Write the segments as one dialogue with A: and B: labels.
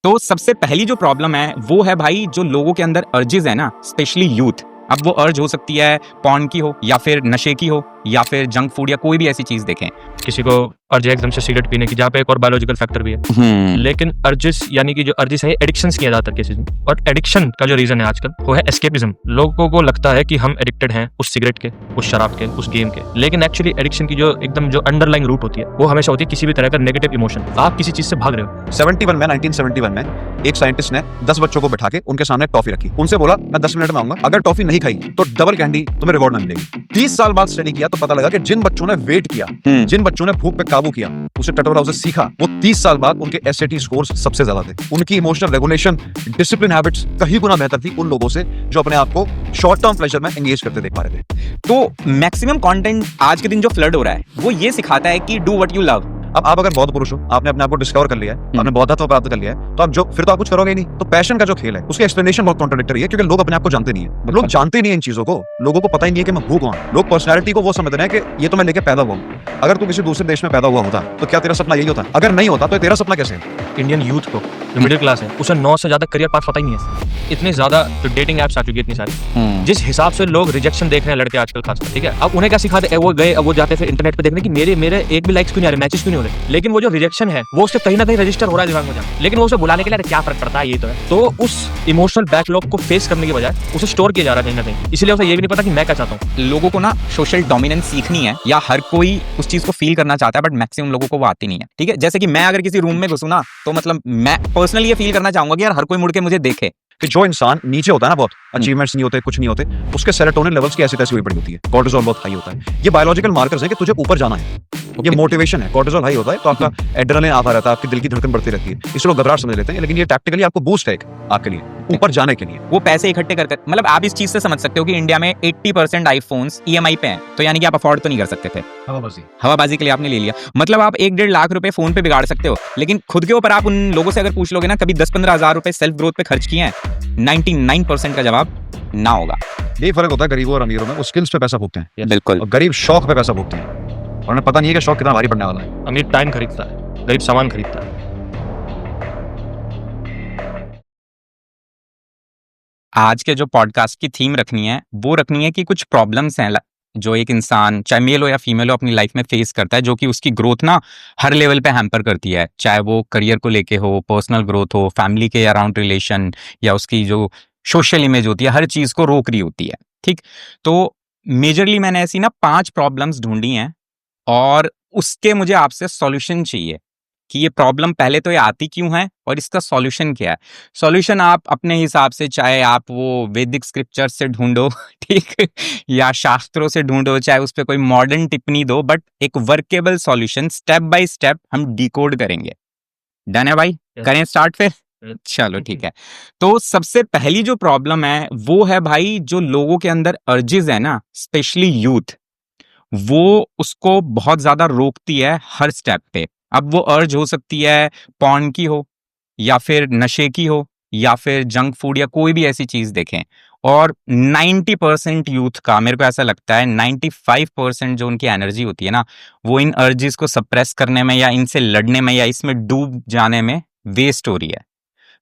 A: तो सबसे पहली जो प्रॉब्लम है वो है भाई जो लोगों के अंदर अर्जेस है ना, स्पेशली यूथ। अब वो अर्ज हो सकती है पॉर्न की हो या फिर नशे की हो या फिर जंक फूड या कोई भी ऐसी चीज देखें।
B: किसी को अर्ज है एकदम से सिगरेट पीने की, जहाँ पे एक और बायोलॉजिकल फैक्टर भी है। लेकिन अर्जिस यानी कि जो अर्जिस है एडिक्शंस की ज्यादातर केसेस में, और एडिक्शन का जो रीजन है आजकल वो है एस्केपिज्म। लोगों को लगता है कि हम एडिक्टेड हैं उस सिगरेट के, उस शराब के, उस गेम के, लेकिन एक्चुअली एडिक्शन की जो एकदम जो अंडरलाइंग रूट होती है वो हमेशा होती है किसी भी तरह का नेगेटिव इमोशन। आप किसी चीज से भाग रहे हो।
C: 1971 में एक साइंटिस्ट ने 10 बच्चों को बैठा के उनके सामने टॉफी रखी, उनसे बोला मैं 10 मिनट में आऊंगा, अगर टॉफी नहीं खाई तो डबल कैंडी तुम्हें रिवॉर्ड में मिलेगी। 30 साल बाद स्टडी किया तो पता लगा कि जिन बच्चों ने वेट किया, जिन बच्चों ने भूख पे काबू किया, उसे टटोरा, उसे सीखा, वो 30 साल बाद उनके एसएटी स्कोर्स सबसे ज्यादा थे। उनकी इमोशनल रेगुलेशन, डिसिप्लिन हैबिट्स कहीं गुना बेहतर थी उन लोगों से जो अपने आप को शॉर्ट टर्म प्लेजर में एंगेज करते देख पा रहे थे।
A: तो मैक्सिमम कंटेंट आज के दिन जो फ्लड हो रहा है वो ये सिखाता है कि डू व्हाट यू लव।
C: अब आप अगर बौद्ध पुरुष हो, आपने अपने आप को डिस्कवर कर लिया है, आपने बौद्धत्व प्राप्त कर लिया है, तो आप फिर तो आप कुछ करोगे ही नहीं। तो पैशन का जो खेल है उसकी एक्सप्लेनेशन बहुत कॉन्ट्राडिक्टरी है, क्योंकि लोग अपने आप को जानते नहीं है। लोग जानते नहीं है इन चीजों को, लोगों को पता ही नहीं है कि मैं हूं कौन। लोग पर्सनैलिटी को वो समझ रहे हैं कि ये तो मैं लेके पैदा हुआ हूं। अगर तू किसी दूसरे देश में पैदा हुआ होता तो क्या तेरा सपना यही होता? अगर नहीं होता तो तेरा सपना कैसे है?
B: इंडियन यूथ को जो मिडिल क्लास है उसे 9 से ज्यादा करियर पाथ पता ही नहीं है। इतने ज्यादा जो डेटिंग एप्स आ चुकी है इतनी सारी, जिस हिसाब से लोग रिजेक्शन देख रहे हैं लड़के आजकल खासकर, ठीक है, अब उन्हें क्या सिखाते, वो गए, अब वो जाते फिर इंटरनेट पे देखने कि मेरे एक भी लाइक्स क्यों नहीं आ रहे, मैचेस क्यों नहीं हो रहे। लेकिन वो जो रिजेक्शन है वो उससे कहीं ना कहीं रजिस्टर हो रहा है दिमाग में जाकर, लेकिन वो उसे बुलाने के लिए क्या फर्क पड़ता है, ये तो है। तो उस इमोशनल बैकलॉग को फेस करने के बजाय उसे स्टोर किया जा रहा है कहीं ना कहीं, इसलिए उसे ये भी नहीं पता कि मैं क्या चाहता हूँ।
A: लोगों को ना सोशल डोमिनेंस सीखनी है, या हर कोई उस चीज को फील करना चाहता है, बट मैक्सिमम लोगों को वो आती नहीं है। ठीक है, जैसे कि मैं अगर किसी रूम में घुसूं ना, तो मतलब मैं पर्सनली ये फील करना चाहूंगा कि यार हर कोई मुड़ के मुझे देखे।
C: कि जो इंसान नीचे होता है ना, बहुत अचीवमेंट्स नहीं होते, कुछ नहीं होते, उसके सेरोटोनिन लेवल्स की ऐसी तैसी हुई पड़ी होती है, कॉर्टिसोल बहुत हाई होता है। ये बायोलॉजिकल मार्कर्स हैं कि तुझे ऊपर जाना है, ये मोटिवेशन है। कॉर्टिसोल हाई होता है तो आपका एड्रेनलिन आता रहता है, आपकी दिल की धड़कन बढ़ती रहती है, इससे लोग घबराहट समझ लेते हैं, लेकिन ये टैक्टिकली आपको बूस्ट है आपके लिए ऊपर जाने के लिए।
A: वो पैसे इकट्ठे करते, मतलब आप इस चीज से समझ सकते हो कि इंडिया में 80% आईफोन्स ईएमआई पे हैं, तो यानी कि आप अफोर्ड तो नहीं कर सकते थे। हवाबाजी के लिए आपने ले लिया, मतलब आप 1-1.5 लाख रुपए फोन पे बिगाड़ सकते हो, लेकिन खुद के ऊपर आप उन लोगों से अगर पूछ लोगे ना कभी 10-15 हजार रुपए सेल्फ ग्रोथ पे खर्च किए हैं, 99% का जवाब ना होगा।
C: यही फर्क होता है गरीबों और अमीरों में, वो स्किल्स पे पैसा फूकते हैं
A: बिल्कुल,
C: और गरीब शौक पे पैसा फूकते हैं, और उन्हें पता नहीं है कि शौक कितना भारी पड़ने वाला है।
B: अमीर टाइम खरीदता है, गरीब सामान खरीदता है।
A: आज के जो पॉडकास्ट की थीम रखनी है वो रखनी है कि कुछ प्रॉब्लम्स हैं जो एक इंसान, चाहे मेल हो या फीमेल हो, अपनी लाइफ में फेस करता है, जो कि उसकी ग्रोथ ना हर लेवल पे हैम्पर करती है, चाहे वो करियर को लेके हो, पर्सनल ग्रोथ हो, फैमिली के अराउंड रिलेशन, या उसकी जो सोशल इमेज होती है, हर चीज को रोक रही होती है। ठीक, तो मेजरली मैंने ऐसी ना 5 प्रॉब्लम्स ढूंढी हैं, और उसके मुझे आपसे सॉल्यूशन चाहिए कि ये प्रॉब्लम पहले तो ये आती क्यों है और इसका सॉल्यूशन क्या है। सॉल्यूशन आप अपने हिसाब से, चाहे आप वो वैदिक स्क्रिप्चर से ढूंढो, ठीक, या शास्त्रों से ढूंढो, चाहे उस पर कोई मॉडर्न टिप्पणी दो, बट एक workable solution step by step हम डिकोड करेंगे। डन है भाई? करें स्टार्ट फिर? चलो ठीक है। तो सबसे पहली जो प्रॉब्लम है वो है भाई जो लोगों के अंदर अर्जेस है ना, स्पेशली यूथ, वो उसको बहुत ज्यादा रोकती है हर स्टेप पे। अब वो अर्ज हो सकती है पॉर्न की हो या फिर नशे की हो या फिर जंक फूड या कोई भी ऐसी चीज देखें, और 90% यूथ का, मेरे को ऐसा लगता है 95% जो उनकी एनर्जी होती है ना, वो इन अर्जेस को सप्रेस करने में या इनसे लड़ने में या इसमें डूब जाने में वेस्ट हो रही है।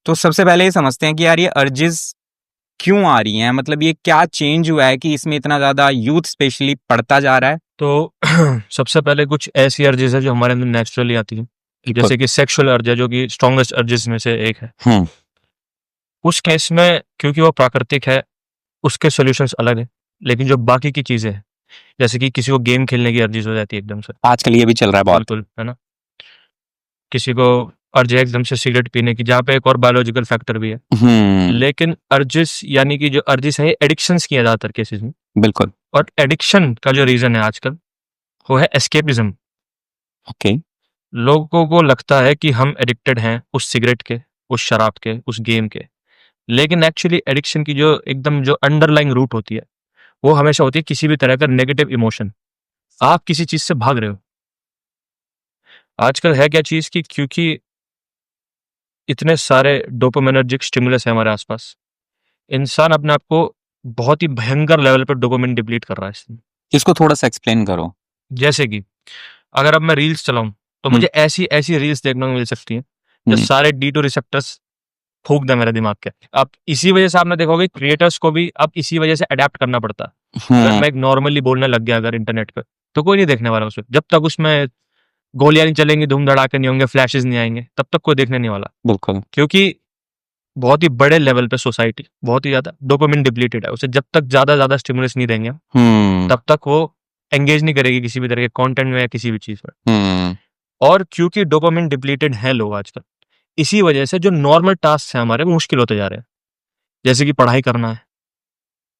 A: तो सबसे पहले ये समझते हैं कि यार ये अर्जेस क्यों आ रही हैं, मतलब ये क्या चेंज हुआ है कि इसमें इतना ज्यादा यूथ स्पेशली पढ़ता जा रहा है।
B: तो सबसे पहले कुछ ऐसी अर्जेस है जो हमारे अंदर नेचुरली आती है, जैसे कि सेक्सुअल अर्ज है, जो कि स्ट्रॉन्गेस्ट अर्जेस में से एक है। उस केस में क्योंकि वो प्राकृतिक है उसके सॉल्यूशंस अलग है, लेकिन जो बाकी की चीजें हैं, जैसे कि किसी को गेम खेलने की अर्जीज हो जाती है एकदम से,
A: आजकल ये भी चल रहा है बहुत,
B: बिल्कुल, है ना। किसी को अर्ज है एकदम से सिगरेट पीने की, जहाँ पे एक और बायोलॉजिकल फैक्टर भी है। लेकिन अर्जिस यानी कि जो अर्जिस है एडिक्शंस की है ज्यादातर केसेस में।
A: बिल्कुल,
B: और एडिक्शन का जो रीजन है आजकल वो है एस्केपिज्म।
A: ओके,
B: लोगों को लगता है कि हम एडिक्टेड हैं उस सिगरेट के, उस शराब के, उस गेम के, लेकिन एक्चुअली एडिक्शन की जो एकदम जो अंडरलाइंग रूट होती है वो हमेशा होती है किसी भी तरह का नेगेटिव इमोशन। आप किसी चीज से भाग रहे हो। आजकल है क्या चीज की, क्योंकि इतने सारे डोपामिनर्जिक स्टिमुलस है हमारे आसपास, इंसान अपने आप को बहुत ही भयंकर लेवल पर डोपामिन डिप्लीट कर रहा है इसमें।
A: इसको थोड़ा सा एक्सप्लेन करो।
B: जैसे कि अगर अब मैं रील्स चलाऊं तो मुझे ऐसी ऐसी रील्स देखने को मिल सकती हैं जो सारे D2 रिसेप्टर्स फूक दें मेरे दिमाग के। अब इसी वजह से आपने देखोगे क्रिएटर्स को भी अब इसी वजह से अडेप्ट करना पड़ता है। अगर मैं एक नॉर्मली बोलने लग गया अगर इंटरनेट पे, तो कोई नहीं देखने वाला उसे। जब तक उसमें गोलियां नहीं चलेंगी, धूम धड़ाके नहीं होंगे, फ्लैशेस नहीं आएंगे, तब तक कोई देखने नहीं वाला।
A: बिल्कुल।
B: क्योंकि बहुत ही बड़े लेवल पे सोसाइटी बहुत ही ज्यादा डोपामिन डिप्लीटेड है। उसे जब तक ज्यादा स्टिमुलस नहीं देंगे तब तक वो एंगेज नहीं करेगी किसी भी तरह के कंटेंट में या किसी भी चीज में। और क्योंकि डोपामिन डिप्लीटेड है लोग आजकल, इसी वजह से जो नॉर्मल टास्क है हमारे वो मुश्किल होते जा रहे हैं। जैसे कि पढ़ाई करना है,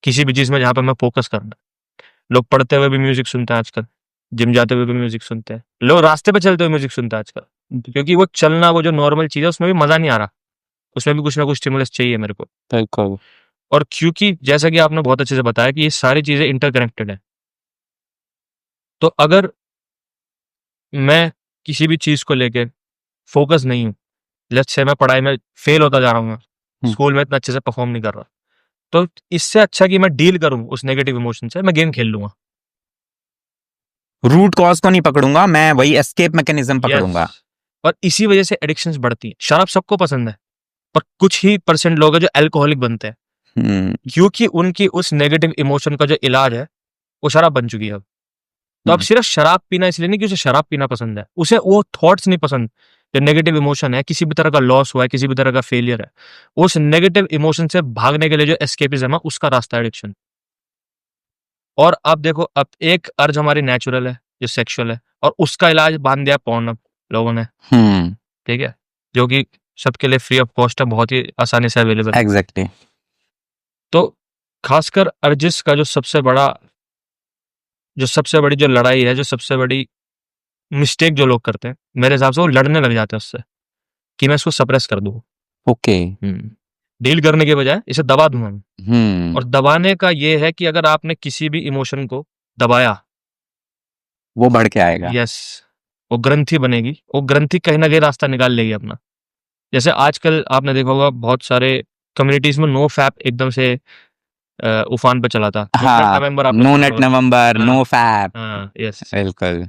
B: किसी भी चीज में जहां पर मैं फोकस करना है। लोग पढ़ते हुए भी म्यूजिक सुनते हैं आजकल, जिम जाते हुए भी म्यूजिक सुनते हैं, लोग रास्ते पे चलते हुए म्यूजिक सुनते हैं आजकल। क्योंकि वो चलना, वो जो नॉर्मल चीज है उसमें भी मजा नहीं आ रहा, उसमें भी कुछ ना कुछ स्टिमुलस चाहिए मेरे को।
A: बिल्कुल।
B: और क्योंकि जैसा कि आपने बहुत अच्छे से बताया कि ये सारी चीजें इंटरकनेक्टेड है, तो अगर मैं किसी भी चीज को लेके फोकस नहीं हूँ, लेट्स से मैं पढ़ाई में फेल होता जा रहा हूँ, स्कूल में इतना अच्छे से परफॉर्म नहीं कर रहा, तो इससे अच्छा कि मैं डील करूं उस नेगेटिव इमोशन से, मैं गेम खेल लूंगा।
A: रूट कॉज को नहीं पकड़ूंगा, मैं वही एस्केप मैकेनिज्म पकड़ूंगा।
B: Yes. और इसी वजह से एडिक्शंस बढ़ती है। शराब सबको पसंद है, पर कुछ ही परसेंट लोग हैं जो अल्कोहलिक बनते हैं, क्योंकि उनकी उस नेगेटिव इमोशन का जो इलाज है वो शराब बन चुकी है अब। तो अब सिर्फ शराब पीना इसलिए नहीं कि उसे शराब पीना पसंद है, उसे वो थॉट्स नहीं पसंद, जो नेगेटिव इमोशन है, किसी भी तरह का लॉस हुआ है, किसी भी तरह का फेलियर है, उस नेगेटिव इमोशन से भागने के लिए जो एस्केपिज्म है उसका रास्ता एडिक्शन। और अब देखो, अब एक अर्ज हमारी नेचुरल है जो सेक्सुअल है, और उसका इलाज बांध दिया पॉर्न लोगों ने, ठीक है, जो कि सबके लिए फ्री ऑफ कॉस्ट है, बहुत ही आसानी से अवेलेबल है।
A: एग्जैक्टली।
B: तो खासकर अर्जिस का जो सबसे बड़ी जो लड़ाई है, जो सबसे बड़ी मिस्टेक जो लोग करते हैं मेरे हिसाब से, वो लड़ने लग जाते हैं उससे कि मैं इसको सप्रेस कर दूं।
A: ओके।
B: डील करने के बजाय इसे दबा दूंगा मैं। और दबाने का ये है कि अगर आपने किसी भी इमोशन को दबाया,
A: वो बढ़ के आएगा।
B: यस, वो ग्रंथि बनेगी, वो ग्रंथि कहीं ना कहीं रास्ता निकाल लेगी अपना। जैसे आजकल आपने देखा होगा बहुत सारे कम्युनिटीज में नो फैप एकदम से उफान पे चला था।
A: हाँ, नो नेट नवंबर, नो फैप।
B: यस,
A: बिल्कुल।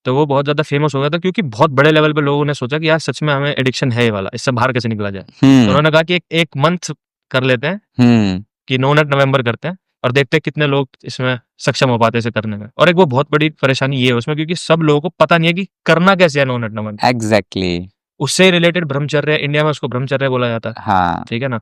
B: तो वो बहुत ज्यादा फेमस हो गया था क्योंकि बहुत बड़े लेवल पे लोगों ने सोचा कि यार सच में हमें एडिक्शन है ये वाला, इससे बाहर कैसे निकला जाए। तो उन्होंने कहा कि एक मंथ कर लेते हैं कि नो नेट नवंबर करते हैं और देखते हैं कितने लोग इसमें सक्षम हो पाते हैं इसे करने में। और एक वो बहुत बड़ी परेशानी ये है उसमें, क्योंकि सब लोगों को पता नहीं है कि करना कैसे है नो नेट नवंबर।
A: एग्जैक्टली।
B: उससे रिलेटेड ब्रह्मचर्य, इंडिया में उसको ब्रह्मचर्य बोला जाता है,
A: हाँ।
B: ठीक है ना।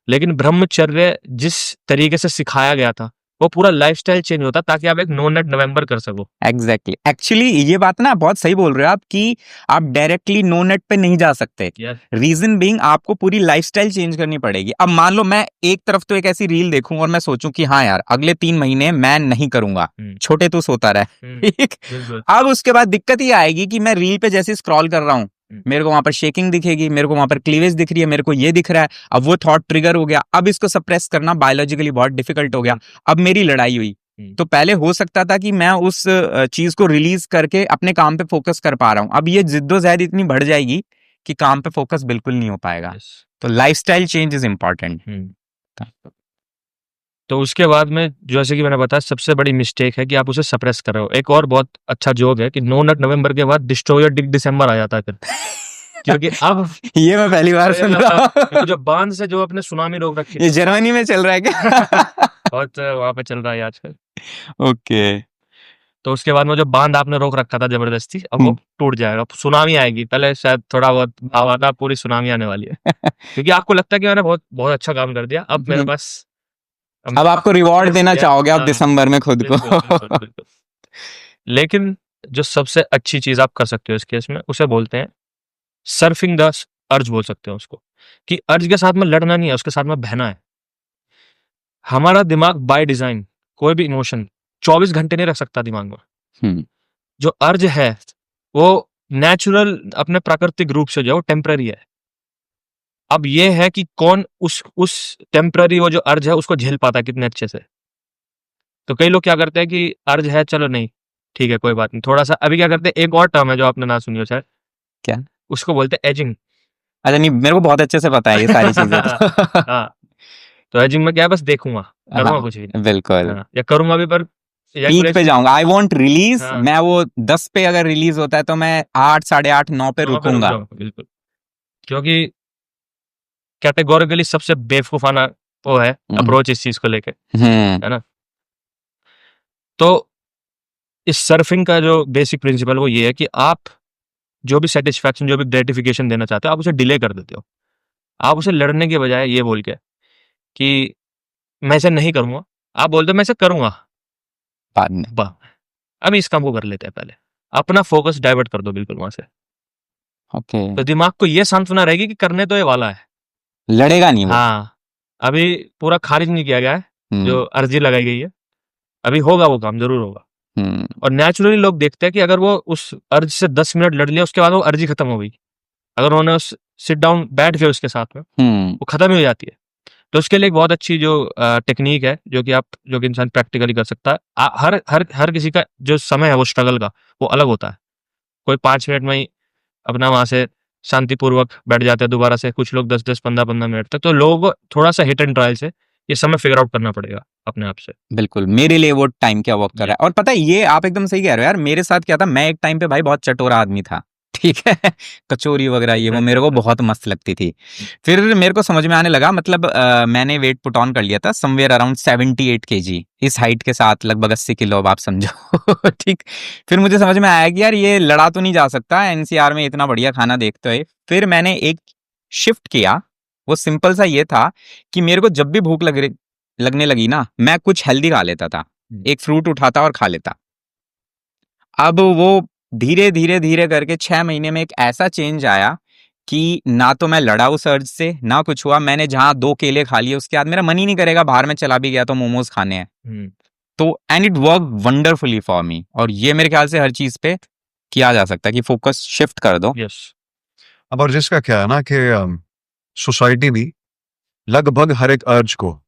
B: लेकिन ब्रह्मचर्य जिस तरीके से सिखाया गया था वो पूरा लाइफस्टाइल चेंज होता ताकि आप एक नो नेट नवंबर कर सको।
A: एग्जैक्टली। एक्चुअली ये बात ना बहुत सही बोल रहे हो आप कि आप डायरेक्टली नो नेट पे नहीं जा सकते। रीजन बीइंग आपको पूरी लाइफस्टाइल चेंज करनी पड़ेगी। अब मान लो मैं एक तरफ तो एक ऐसी रील देखूं और मैं सोचूं कि हाँ यार अगले 3 महीने मैं नहीं करूंगा, छोटे तू सोता रहे। अब उसके बाद दिक्कत ये आएगी कि मैं रील पे जैसे स्क्रॉल कर रहा हूं, मेरे को वहां पर शेकिंग दिखेगी, मेरे को वहां पर क्लीवेज दिख रही है, मेरे को ये दिख रहा है। अब वो थॉट ट्रिगर हो गया, अब इसको सप्रेस करना बायोलॉजिकली बहुत डिफिकल्ट हो गया। अब मेरी लड़ाई हुई। तो पहले हो सकता था कि मैं उस चीज को रिलीज करके अपने काम पे फोकस कर पा रहा हूं, अब ये जिद्दोजहद इतनी बढ़ जाएगी कि काम पे फोकस बिल्कुल नहीं हो पाएगा। तो लाइफस्टाइल चेंज इज इंपॉर्टेंट।
B: तो उसके बाद में जैसे कि मैंने बताया सबसे बड़ी मिस्टेक है कि आप उसे सप्रेस कर रहे हो। एक और बहुत अच्छा जोक है कि नो नेट नवंबर के बाद डिस्ट्रॉयर दिसंबर आ जाता है फिर। क्योंकि अब
A: ये मैं पहली बार सुन रहा हूँ।
B: जो बांध से जो अपने सुनामी रोक रखी
A: ये जर्मनी में चल रहा है क्या?
B: बहुत वहां पे चल रहा है आजकल।
A: ओके।
B: तो उसके बाद में जो बांध आपने रोक रखा था जबरदस्ती, अब वो टूट जाएगा, सुनामी आएगी। पहले शायद थोड़ा बहुत भाव आता, पूरी सुनामी आने वाली है। क्योंकि आपको लगता है कि मैंने बहुत बहुत अच्छा काम कर दिया, अब मेरे पास
A: अब आपको रिवॉर्ड देना चाहोगे आप दिसंबर में खुद को।
B: बिल्कुल। लेकिन जो सबसे अच्छी चीज आप कर सकते हो इस केस में, उसे बोलते हैं सर्फिंग द अर्ज, बोल सकते हो उसको, कि अर्ज के साथ में लड़ना नहीं है, उसके साथ में बहना है। हमारा दिमाग बाय डिजाइन कोई भी इमोशन 24 घंटे नहीं रख सकता दिमाग में। जो अर्ज है वो नेचुरल अपने प्राकृतिक रूप से जो टेम्पररी है। अब ये है कि कौन उस टेम्पररी वो जो अर्ज है उसको झेल पाता है कितने अच्छे से। तो कई लोग क्या करते हैं कि अर्ज है, चलो नहीं ठीक है कोई बात नहीं, थोड़ा सा अभी क्या करते हैं, एक और टर्म है जो आपने ना सुनी हो शायद,
A: क्या
B: उसको बोलते हैं एजिंग।
A: अच्छा नहीं, मेरे को बहुत अच्छे से पता है ये सारी चीजें।
B: हाँ, तो एजिंग में क्या है, बस देखूंगा, करूंगा कुछ भी नहीं।
A: बिल्कुल।
B: या करूंगा भी पर
A: पीक पे जाऊंगा, आई वॉन्ट रिलीज। मैं वो 10 पे अगर रिलीज होता है तो मैं 8, 8:30, 9 पे रुकूंगा।
B: बिल्कुल, क्योंकि कैटेगोरिकली सबसे बेवकूफाना वो है अप्रोच इस चीज को लेके, है ना। तो इस सर्फिंग का जो बेसिक प्रिंसिपल वो ये है कि आप जो भी सेटिस्फैक्शन, जो भी ग्रेटिफिकेशन देना चाहते हो, आप उसे डिले कर देते हो। आप उसे लड़ने के बजाय ये बोल के कि मैं इसे नहीं करूंगा, आप बोलते हो मैं इसे करूंगा
A: बाद में।
B: वाह, अब इस काम को कर लेते हैं, पहले अपना फोकस डाइवर्ट कर दो बिल्कुल वहां से।
A: ओके,
B: तो दिमाग को ये सांत्वना रहेगी कि करने तो ये वाला है,
A: लड़ेगा नहीं वो।
B: हाँ, अभी पूरा खारिज नहीं किया गया है,
A: हम्म,
B: जो अर्जी लगाई गई है, अभी होगा वो काम, जरूर होगा।
A: हम्म,
B: और नेचुरली लोग देखते हैं कि अगर वो उस अर्ज से 10 मिनट लड़ लिया, उसके बाद वो अर्जी खत्म हो गई, अगर उन्होंने उस सिट डाउन बैठ के उसके साथ में, वो खत्म ही हो जाती है। तो उसके लिए एक बहुत अच्छी जो टेक्निक है, जो कि इंसान प्रैक्टिकली कर सकता है। हर हर हर किसी का जो समय है वो स्ट्रगल का, वो अलग होता है। कोई 5 मिनट में ही अपना वहां से शांतिपूर्वक बैठ जाते हैं दोबारा से, कुछ लोग 10-10, 15-15 मिनट तक। तो लोगों को थोड़ा सा हिट एंड ट्रायल से ये समय फिगर आउट करना पड़ेगा अपने आप से।
A: बिल्कुल, मेरे लिए वो टाइम क्या वर्क कर रहा है। और पता है, ये आप एकदम सही कह रहे हो यार। मेरे साथ क्या था, मैं एक टाइम पे भाई बहुत चटोरा आदमी था, ठीक है। कचौरी वगैरह ये वो मेरे को बहुत मस्त लगती थी। फिर मेरे को समझ में आने लगा, मतलब मैंने वेट पुट ऑन कर लिया था समवेयर अराउंड 78 kg, इस हाइट के साथ लगभग 80 किलो, अब आप समझो। ठीक। फिर मुझे समझ में आया कि यार ये लड़ा तो नहीं जा सकता एनसीआर में इतना बढ़िया खाना देखते हुए। फिर मैंने एक शिफ्ट किया, वो सिंपल सा ये था कि मेरे को जब भी भूख लगने लगी ना, मैं कुछ हेल्दी खा लेता था, एक फ्रूट उठाता और खा लेता। अब वो धीरे धीरे धीरे करके 6 महीने में एक ऐसा चेंज आया कि ना तो मैं लड़ा उस अर्ज से, ना कुछ हुआ। मैंने जहां 2 केले खा लिए, उसके बाद मेरा मन ही नहीं करेगा, बाहर में चला भी गया तो मोमोज खाने हैं। तो and it work wonderfully for me. और ये मेरे ख्याल से हर चीज पे किया जा सकता है कि फोकस शिफ्ट कर दो।
B: यस।
C: अब और जिसका क्या है ना कि सोसाइटी भी लगभग हर एक अर्ज को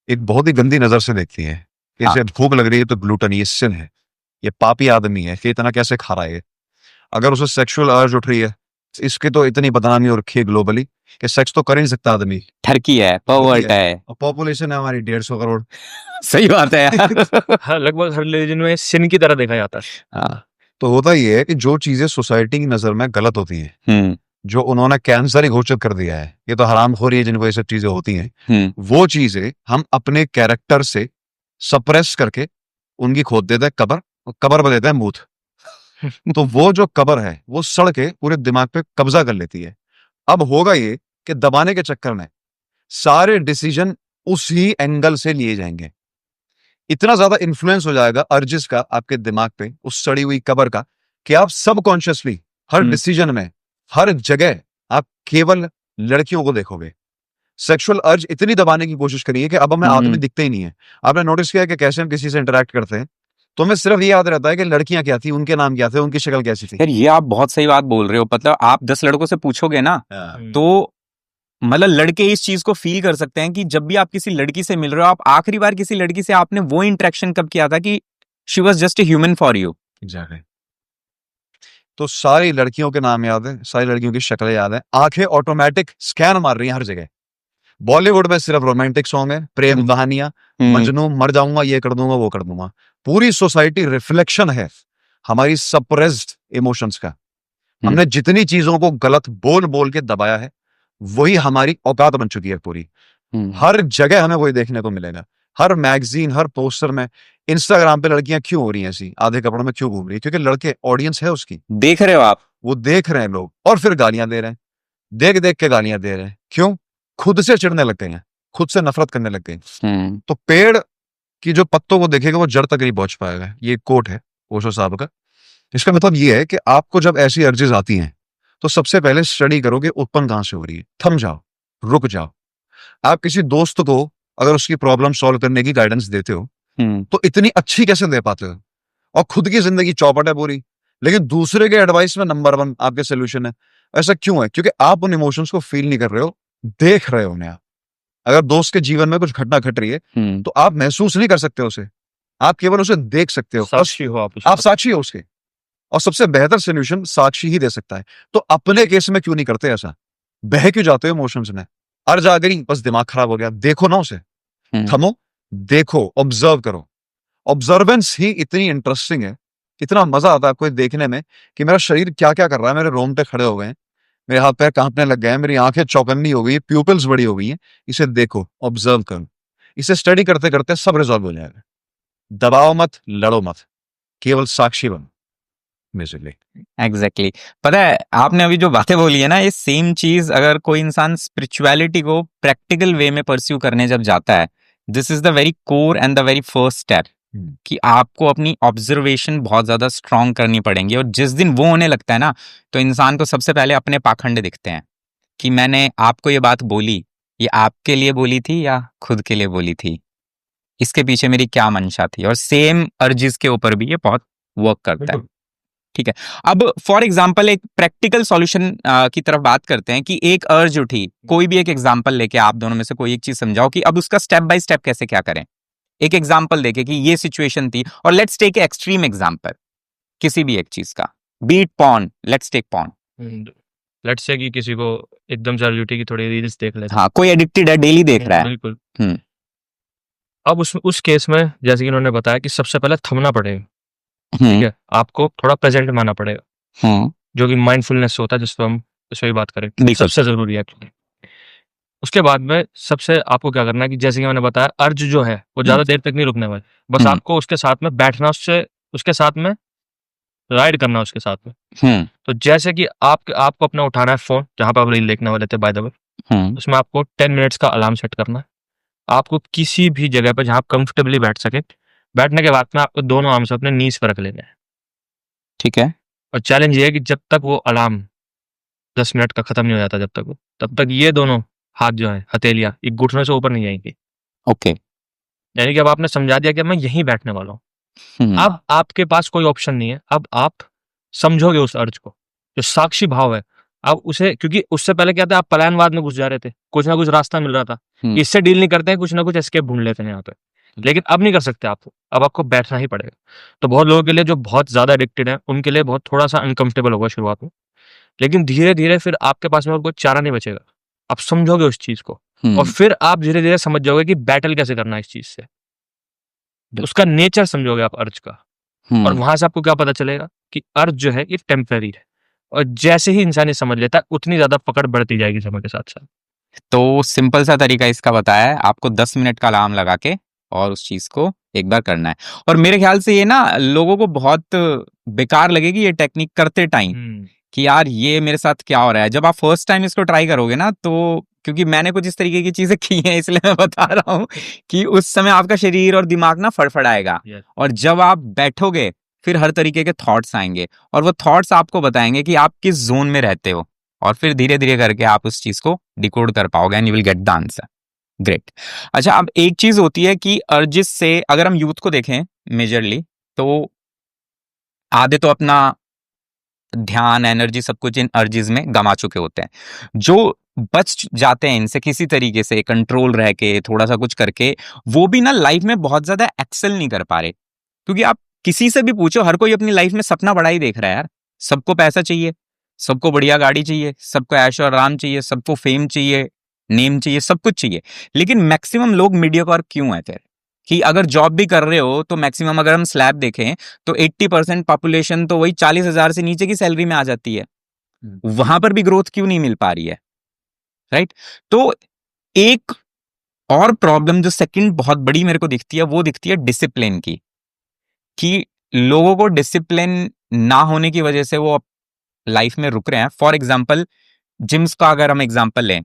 C: एक बहुत ही गंदी नजर से देखती है। इसे भूख लग रही है तो ग्लूटन, ये सिन है, ये पापी आदमी है कि इतना कैसे खा रहा है। अगर उसे सेक्सुअल अर्ज उठ रही है, इसकी तो इतनी बदनामी हो रखी है ग्लोबली कि सेक्स तो कर ही नहीं सकता आदमी।
A: ठरकी है, पर्वर्ट है।
C: और पॉपुलेशन है हमारी 150 करोड़।
A: सही बात है यार।
B: हाँ, लगभग हर रिलीजन में सिन की तरह देखा जाता है।
A: हाँ।
C: तो होता ये है कि जो चीजें सोसाइटी की नजर में गलत होती हैं, जो उन्होंने कैंसर ही घोषित कर दिया है, ये तो हरामखोरी है जिनको ये सब चीजें होती हैं, वो चीजें हम अपने कैरेक्टर से सप्रेस करके उनकी खोद देते हैं कबर, और कबर पर देते हैं मूठ। तो वो जो कबर है वो सड़ के पूरे दिमाग पे कब्जा कर लेती है। अब होगा ये कि दबाने के चक्कर में सारे डिसीजन उसी एंगल से लिए जाएंगे। इतना ज्यादा इन्फ्लुएंस हो जाएगा अर्जिस का आपके दिमाग पे, उस सड़ी हुई कबर का, कि आप सबकॉन्शियसली हर डिसीजन में, हर जगह आप केवल लड़कियों को देखोगे। सेक्सुअल अर्ज इतनी दबाने की कोशिश करिए कि अब हमें आदमी दिखते ही नहीं है। आपने नोटिस किया कि कैसे हम किसी से इंटरेक्ट करते हैं तो हमें सिर्फ ये याद रहता है कि लड़कियां क्या थी, उनके नाम क्या थे, उनकी शक्ल कैसी थी।
A: यार ये आप बहुत सही बात बोल रहे हो। मतलब आप 10 लड़कों से पूछोगे ना, तो मतलब लड़के इस चीज को फील कर सकते हैं कि जब भी आप किसी लड़की से मिल रहे हो, आप आखिरी बार किसी लड़की से आपने वो इंटरेक्शन कब किया था कि she was just a human for you.
C: Exactly. तो सारी लड़कियों के नाम याद है, सारी लड़कियों की शक्लें याद है, आंखें ऑटोमेटिक स्कैन मार रही हैं हर जगह। बॉलीवुड में सिर्फ रोमांटिक सॉन्ग है, प्रेम कहानियां, मजनू, मर जाऊंगा, ये कर दूंगा, वो कर दूंगा। पूरी सोसाइटी रिफ्लेक्शन है हमारी सप्रेस्ड इमोशंस का। हमने जितनी चीजों को गलत बोल बोल के दबाया है, वही हमारी औकात बन चुकी है पूरी। हर जगह हमें वही देखने को मिलेगा, हर मैगजीन, हर पोस्टर में। इंस्टाग्राम पे लड़कियां क्यों हो रही हैं ऐसी, आधे कपड़ों में क्यों घूम रही है? क्योंकि लड़के, ऑडियंस है उसकी,
A: देख रहे हो आप,
C: वो देख रहे हैं लोग, और फिर गालियां दे रहे हैं, देख देख के गालियां दे रहे हैं। क्यों? खुद से चिढ़ने लग गए हैं, खुद से नफरत करने लग गए। तो पेड़ की जो पत्तों को देखेगा वो जड़ तक नहीं पहुंच पाएगा। ये कोट है ओशो साहब का। इसका मतलब ये है कि आपको जब ऐसी अर्जेस आती हैं तो सबसे पहले स्टडी करो कि उत्पन्न कहां से हो रही है। थम जाओ, रुक जाओ। आप किसी दोस्त को अगर उसकी प्रॉब्लम सॉल्व करने की गाइडेंस देते हो तो इतनी अच्छी कैसे दे पाते हो? और खुद की जिंदगी चौपट है पूरी, लेकिन दूसरे के एडवाइस में नंबर 1 आपके सोल्यूशन है। ऐसा क्यों है? क्योंकि आप उन इमोशंस को फील नहीं कर रहे हो, देख रहे हो उन्हें। आप अगर दोस्त के जीवन में कुछ घटना घट रही है तो आप महसूस नहीं कर सकते उसे, आप केवल उसे देख सकते हो।
B: साक्षी हो
C: आप साक्षी हो उसके। और सबसे बेहतर सोल्यूशन साक्षी ही दे सकता है। तो अपने केस में क्यों नहीं करते ऐसा? बह क्यों जाते हो इमोशंस में? अर्ज आ गई, बस दिमाग खराब हो गया। देखो ना उसे, थमो, देखो, ऑब्जर्व करो। ऑब्जर्वेंस ही इतनी इंटरेस्टिंग है, इतना मजा आता है आपको देखने में कि मेरा शरीर क्या क्या कर रहा है, मेरे रोंगटे खड़े हो गए हैं। मेरे हाथ पैर कांपने लग गए हैं, मेरी आंखें चौकन्नी हो गई है, प्यूपिल्स बड़ी हो गई हैं। इसे देखो, ऑब्जर्व करो, इसे स्टडी करते करते सब रिजॉल्व हो जाएगा। दबाओ मत, लड़ो मत, केवल साक्षी बनो। बेसिकली
A: एग्जैक्टली पता है आपने अभी जो बातें बोली है ना, ये सेम चीज अगर कोई इंसान स्पिरिचुअलिटी को प्रैक्टिकल वे में परस्यू करने जब जाता है, this is the very core and the very first step कि आपको अपनी ऑब्जर्वेशन बहुत ज्यादा स्ट्रांग करनी पड़ेगी। और जिस दिन वो होने लगता है ना, तो इंसान को सबसे पहले अपने पाखंड दिखते हैं कि मैंने आपको ये बात बोली, ये आपके लिए बोली थी या खुद के लिए बोली थी, इसके पीछे मेरी क्या मंशा थी। और सेम अर्जिस के ऊपर भी ये बहुत वर्क करता है। ठीक है, अब फॉर एग्जाम्पल एक प्रैक्टिकल सॉल्यूशन की तरफ बात करते हैं कि एक अर्ज उठी, कोई भी एक एग्जाम्पल लेके आप दोनों में से कोई एक चीज समझाओ कि अब उसका स्टेप बाय स्टेप कैसे क्या करें। एक एग्जाम्पल देके कि ये सिचुएशन थी, और लेट्स टेक एक्सट्रीम एग्जाम्पल किसी भी एक चीज का, beat pawn, let's take pawn.
B: Let's say कि किसी को एकदम से अर्ज उठी कि थोड़ी रील्स देख लेते हैं।
A: हाँ, कोई एडिक्टेड है, डेली देख रहा है।
B: बिल्कुल।
A: हम्म।
B: अब उस केस में जैसे कि इन्होंने बताया कि सबसे पहले थमना पड़ेगा, ठीक
A: हम्म।
B: है, आपको थोड़ा प्रेजेंट मानना पड़ेगा,
A: हम्म।
B: जो कि माइंडफुलनेस होता है, जिस पर हम इस पे बात करें,
A: बिल्कुल।
B: सबसे जरूरी है actually। उसके बाद में सबसे आपको क्या करना है कि जैसे कि मैंने बताया, अर्ज जो है वो ज्यादा देर तक नहीं रुकने वाली, बस
A: हम्म।
B: आपको उसके साथ में बैठना, उसके साथ में राइड करना उसके साथ में।
A: हम्म।
B: तो जैसे कि आपको अपना उठाना है फोन, जहां पर आप रील देखने वाले थे बाय द वे,
A: हम्म।
B: उसमें आपको 10 मिनट्स का अलार्म सेट करना है। आपको किसी भी जगह पर जहां आप कंफर्टेबली बैठ सके, बैठने के बाद में आपको दोनों आर्म से अपने नीज पर रख लेने हैं।
A: ठीक है।
B: और चैलेंज ये है कि जब तक वो अलार्म 10 मिनट का खत्म नहीं हो जाता, तब तक ये दोनों हाथ जो है, हथेलियां, ये घुटनों से ऊपर नहीं जाएंगी।
A: ओके।
B: यानी कि अब आपने समझा दिया कि मैं यहीं बैठने वाला हूँ। अब आपके पास कोई ऑप्शन नहीं है, अब आप समझोगे उस अर्ज को, जो साक्षी भाव है। अब उसे, क्योंकि उससे पहले क्या था, आप पलायनवाद में घुस जा रहे थे, कुछ ना कुछ रास्ता मिल रहा था, इससे डील नहीं करते हैं, कुछ ना कुछ एस्केप ढूंढ लेते हैं यहाँ पे। लेकिन अब नहीं कर सकते आपको, अब आपको बैठना ही पड़ेगा। तो बहुत लोगों के लिए जो बहुत ज्यादा एडिक्टेड है, उनके लिए बहुत थोड़ा सा अनकंफर्टेबल होगा शुरुआत में, लेकिन धीरे धीरे फिर आपके पास में और कोई चारा नहीं बचेगा। आप समझोगे उस चीज को, और फिर आप धीरे धीरे समझ जाओगे कि बैटल कैसे करना है इस चीज से, उसका नेचर समझोगे आप अर्ज का। और वहां से आपको क्या पता चलेगा कि अर्ज जो है ये टेम्पररी है। और जैसे ही इंसान ये समझ लेता है, उतनी ज्यादा पकड़ बढ़ती जाएगी समय के साथ साथ।
A: तो सिंपल सा तरीका इसका बताया है, आपको 10 मिनट का अलार्म लगा के और उस चीज को एक बार करना है। और मेरे ख्याल से ये ना लोगों को बहुत बेकार लगेगी ये टेक्निक करते टाइम, कि यार ये मेरे साथ क्या हो रहा है। जब आप फर्स्ट टाइम इसको ट्राई करोगे ना, तो क्योंकि मैंने कुछ इस तरीके की चीजें की हैं, इसलिए मैं बता रहा हूँ कि उस समय आपका शरीर और दिमाग ना फड़फड़ाएगा। और जब आप बैठोगे, फिर हर तरीके के थॉट्स आएंगे, और वो थॉट्स आपको बताएंगे कि आप किस जोन में रहते हो, और फिर धीरे धीरे करके आप उस चीज को डिकोड कर पाओगे and you will get the answer. Great. अच्छा, अब एक चीज होती है कि अर्जिस से अगर हम यूथ को देखें मेजरली, तो आधे तो अपना ध्यान, एनर्जी, सब कुछ इन अर्जिस में गंवा चुके होते हैं। जो बच जाते हैं इनसे किसी तरीके से कंट्रोल रह के, थोड़ा सा कुछ करके, वो भी ना लाइफ में बहुत ज्यादा एक्सेल नहीं कर पा रहे। क्योंकि आप किसी से भी पूछो, हर कोई अपनी लाइफ में सपना बड़ा ही देख रहा है यार। सबको पैसा चाहिए, सबको बढ़िया गाड़ी चाहिए, सबको ऐश और आराम चाहिए, सबको फेम चाहिए, नेम चाहिए, सब कुछ चाहिए। लेकिन मैक्सिमम लोग मीडियोकर क्यों है फिर? कि अगर जॉब भी कर रहे हो तो मैक्सिमम अगर हम स्लैब देखें तो 80% पॉपुलेशन तो वही 40,000 से नीचे की सैलरी में आ जाती है। वहां पर भी ग्रोथ क्यों नहीं मिल पा रही है? राइट। तो एक और प्रॉब्लम जो सेकंड बहुत बड़ी मेरे को दिखती है, वो दिखती है डिसिप्लिन की, कि लोगों को डिसिप्लिन ना होने की वजह से वो लाइफ में रुक रहे हैं। फॉर एग्जाम्पल, जिम्स का अगर हम एग्जाम्पल लें,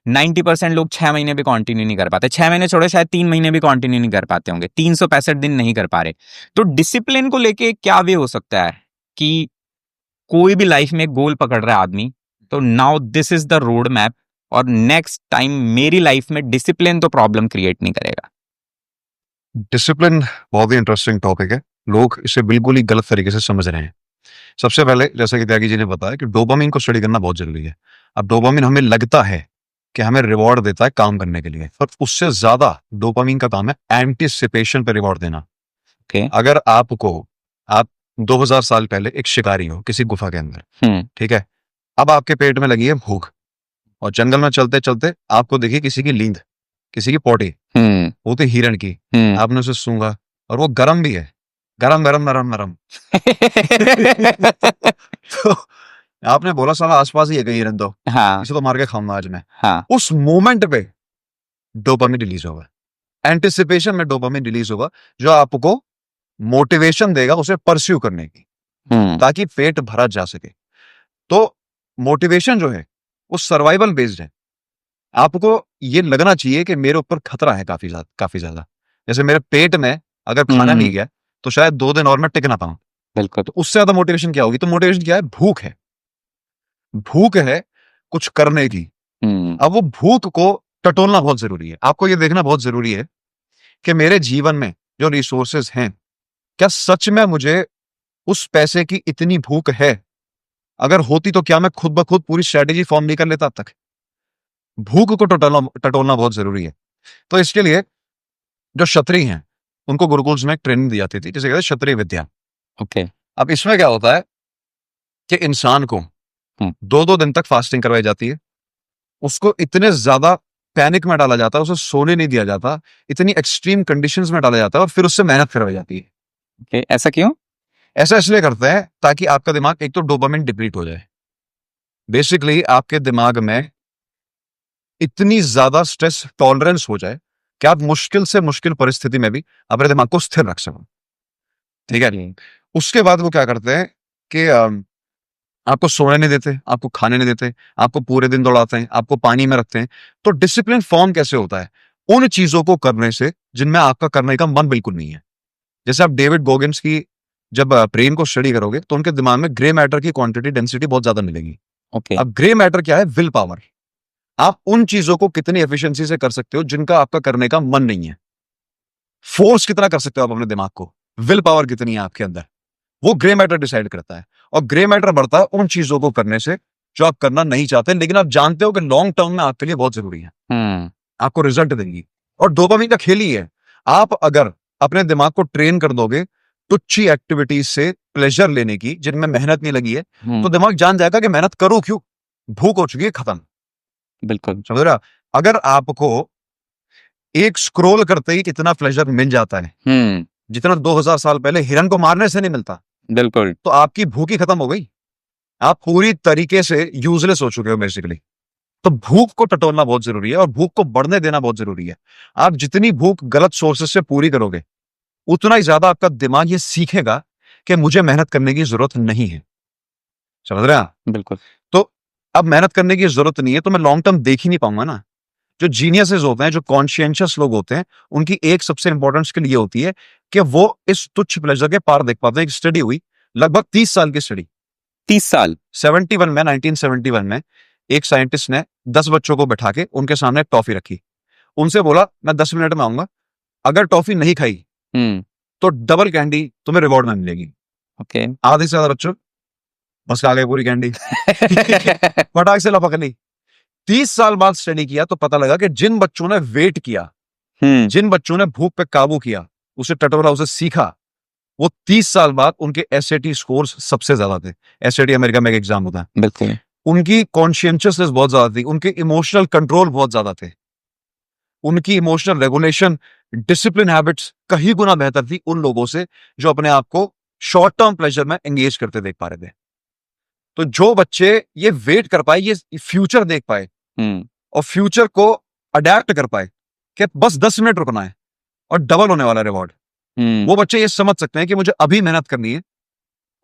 A: 90% लोग 6 महीने भी कंटिन्यू नहीं कर पाते। 6 महीने छोड़े, शायद 3 महीने भी कंटिन्यू नहीं कर पाते होंगे, 365 दिन नहीं कर पा रहे। तो डिसिप्लिन को लेके क्या वे हो सकता है कि कोई भी लाइफ में गोल पकड़ रहा है आदमी, तो now this is the road map, और नेक्स्ट टाइम मेरी लाइफ में डिसिप्लिन तो प्रॉब्लम क्रिएट नहीं करेगा।
C: डिसिप्लिन बहुत ही इंटरेस्टिंग टॉपिक है, लोग इसे बिल्कुल ही गलत तरीके से समझ रहे हैं। सबसे पहले, जैसे कि त्यागी जी ने बताया, कि डोपामिन को स्टडी करना बहुत जरूरी है। अब डोपामिन हमें लगता है कि हमें रिवॉर्ड देता है काम करने के लिए, पर उससे ज्यादा डोपामिन का काम है एंटिसिपेशन पे रिवॉर्ड देना।
A: Okay.
C: अगर आप 2000 साल पहले एक शिकारी हो किसी गुफा के अंदर, ठीक है, अब आपके पेट में लगी है भूख, और जंगल में चलते चलते आपको देखी किसी की लींद, किसी की पोटी, वो थी हिरण की, आपने उसे सूंघा, और वो गरम भी है, गरम गरम नरम नरम। तो आपने बोला साला आसपास ही है कहीं रहने दो,
A: हाँ
C: इसे तो मार के खाऊंगा आज मैं।
A: हाँ
C: उस मोमेंट पे डोपामिन रिलीज होगा, एंटिसिपेशन में डोपामिन रिलीज होगा, जो आपको मोटिवेशन देगा उसे परस्यू करने की, ताकि पेट भरा जा सके। तो मोटिवेशन जो है वो सर्वाइवल बेस्ड है। आपको ये लगना चाहिए कि मेरे ऊपर खतरा है काफी ज्यादा। जैसे मेरे पेट में अगर खाना नहीं गया तो शायद 2 दिन और मैं टिक ना पाऊं।
A: बिल्कुल।
C: तो उससे ज्यादा मोटिवेशन क्या होगी? तो मोटिवेशन क्या है? भूख है कुछ करने की। अब वो भूख को टटोलना बहुत जरूरी है। आपको ये देखना बहुत जरूरी है कि मेरे जीवन में जो रिसोर्सेज हैं, क्या सच में मुझे उस पैसे की इतनी भूख है? अगर होती तो क्या मैं खुद ब खुद पूरी स्ट्रेटेजी फॉर्म नहीं कर लेता अब तक? भूख को टटोलना बहुत जरूरी है। तो इसके लिए जो क्षत्रिय हैं उनको गुरुकुल्स में एक ट्रेनिंग दी जाती थी, जिसे कहते हैं क्षत्रिय विद्या।
A: ओके।
C: अब इसमें क्या होता है कि इंसान को 2-2 दिन तक फास्टिंग करवाई जाती है, उसको इतने ज्यादा पैनिक में डाला जाता है, उसे सोने नहीं दिया जाता, इतनी एक्सट्रीम कंडीशंस में डाला जाता है, और फिर उससे मेहनत करवाई जाती है।
A: ओके, ऐसा क्यों?
C: ऐसा इसलिए करते हैं ताकि आपका दिमाग एक तो डोपामिन डिप्लीट हो जाए। बेसिकली आपके दिमाग में इतनी ज्यादा स्ट्रेस टॉलरेंस हो जाए कि आप मुश्किल से मुश्किल परिस्थिति में भी अपने दिमाग को स्थिर रख सको। ठीक है। उसके बाद वो क्या करते हैं कि आपको सोने नहीं देते, आपको खाने नहीं देते, आपको पूरे दिन दौड़ाते हैं, आपको पानी में रखते हैं। तो डिसिप्लिन फॉर्म कैसे होता है? उन चीजों को करने से जिनमें आपका करने का मन बिल्कुल नहीं है। जैसे आप डेविड गोगिन्स की जब ब्रेन को स्टडी करोगे तो उनके दिमाग में ग्रे मैटर की क्वांटिटी डेंसिटी बहुत ज्यादा मिलेगी।
A: ओके।
C: अब ग्रे मैटर क्या है? Will power. आप उन चीजों को कितनी एफिशिएंसी से कर सकते हो जिनका आपका करने का मन नहीं है। फोर्स कितना कर सकते हो आप अपने दिमाग को, विल पावर कितनी है आपके अंदर, वो ग्रे मैटर डिसाइड करता है। और ग्रे मैटर बढ़ता है उन चीजों को करने से जो आप करना नहीं चाहते, लेकिन आप जानते हो कि लॉन्ग टर्म में आपके लिए बहुत जरूरी है, आपको रिजल्ट देंगी। और डोपामिन का खेल ही है। आप अगर अपने दिमाग को ट्रेन कर दोगे तुच्छी एक्टिविटीज से प्लेजर लेने की, जिनमें मेहनत नहीं लगी है, तो दिमाग जान जाएगा कि मेहनत करूं क्यों, भूख हो चुकी है खत्म।
A: बिल्कुल।
C: समझ रहा? अगर आपको एक स्क्रॉल करते ही इतना प्लेजर मिल जाता है जितना 2000 साल पहले हिरन को मारने से नहीं मिलता,
A: बिल्कुल,
C: तो आपकी भूख ही खत्म हो गई। आप पूरी तरीके से यूजलेस हो चुके हो बेसिकली। तो भूख को टटोलना बहुत जरूरी है और भूख को बढ़ने देना बहुत जरूरी है। आप जितनी भूख गलत सोर्सेस से पूरी करोगे उतना ही ज्यादा आपका दिमाग ये सीखेगा कि मुझे मेहनत करने की जरूरत नहीं है। समझ रहे हैं आप?
A: बिल्कुल।
C: तो अब मेहनत करने की जरूरत नहीं है तो मैं लॉन्ग टर्म देख ही नहीं पाऊंगा ना। जो जीनियसेस होते हैं, जो कॉन्शियंशियस लोग होते हैं, उनकी एक सबसे इंपॉर्टेंट स्किल ये होती है कि वो इस तुच्छ प्लेजर के पार देख पाते हैं। एक स्टडी हुई, लगभग 30 साल की स्टडी,
A: 30 साल
C: 1971 में एक साइंटिस्ट ने 10 बच्चों को बैठा के उनके सामने एक टॉफी रखी। उनसे बोला मैं 10 मिनट में आऊंगा, अगर टॉफी नहीं खाई तो डबल कैंडी तुम्हें रिवॉर्ड में मिलेगी।
A: ओके।
C: आधे से ज्यादा बच्चों बस खा गए पूरी कैंडी फटाक से लपक ली। 30 साल बाद स्टडी किया तो पता लगा कि जिन बच्चों ने वेट किया, जिन बच्चों ने भूख पे काबू किया, उसे टटोला, उसे सीखा, वो 30 साल बाद उनके एसएटी स्कोर्स सबसे ज्यादा थे। एसएटी अमेरिका में एक एग्जाम होता है।
A: बिल्कुल।
C: उनकी कॉन्शियसनेस बहुत ज्यादा थी, उनके इमोशनल कंट्रोल बहुत ज्यादा थे, उनकी इमोशनल रेगुलेशन, डिसिप्लिन हैबिट्स कहीं गुना बेहतर थी उन लोगों से जो अपने आप को शॉर्ट टर्म प्लेजर में एंगेज करते देख पा रहे थे। तो जो बच्चे ये वेट कर पाए, ये फ्यूचर देख पाए और फ्यूचर को अडेप्ट कर पाए कि बस 10 मिनट रुकना है और डबल होने वाला रिवॉर्ड, वो बच्चे ये समझ सकते हैं कि मुझे अभी मेहनत करनी है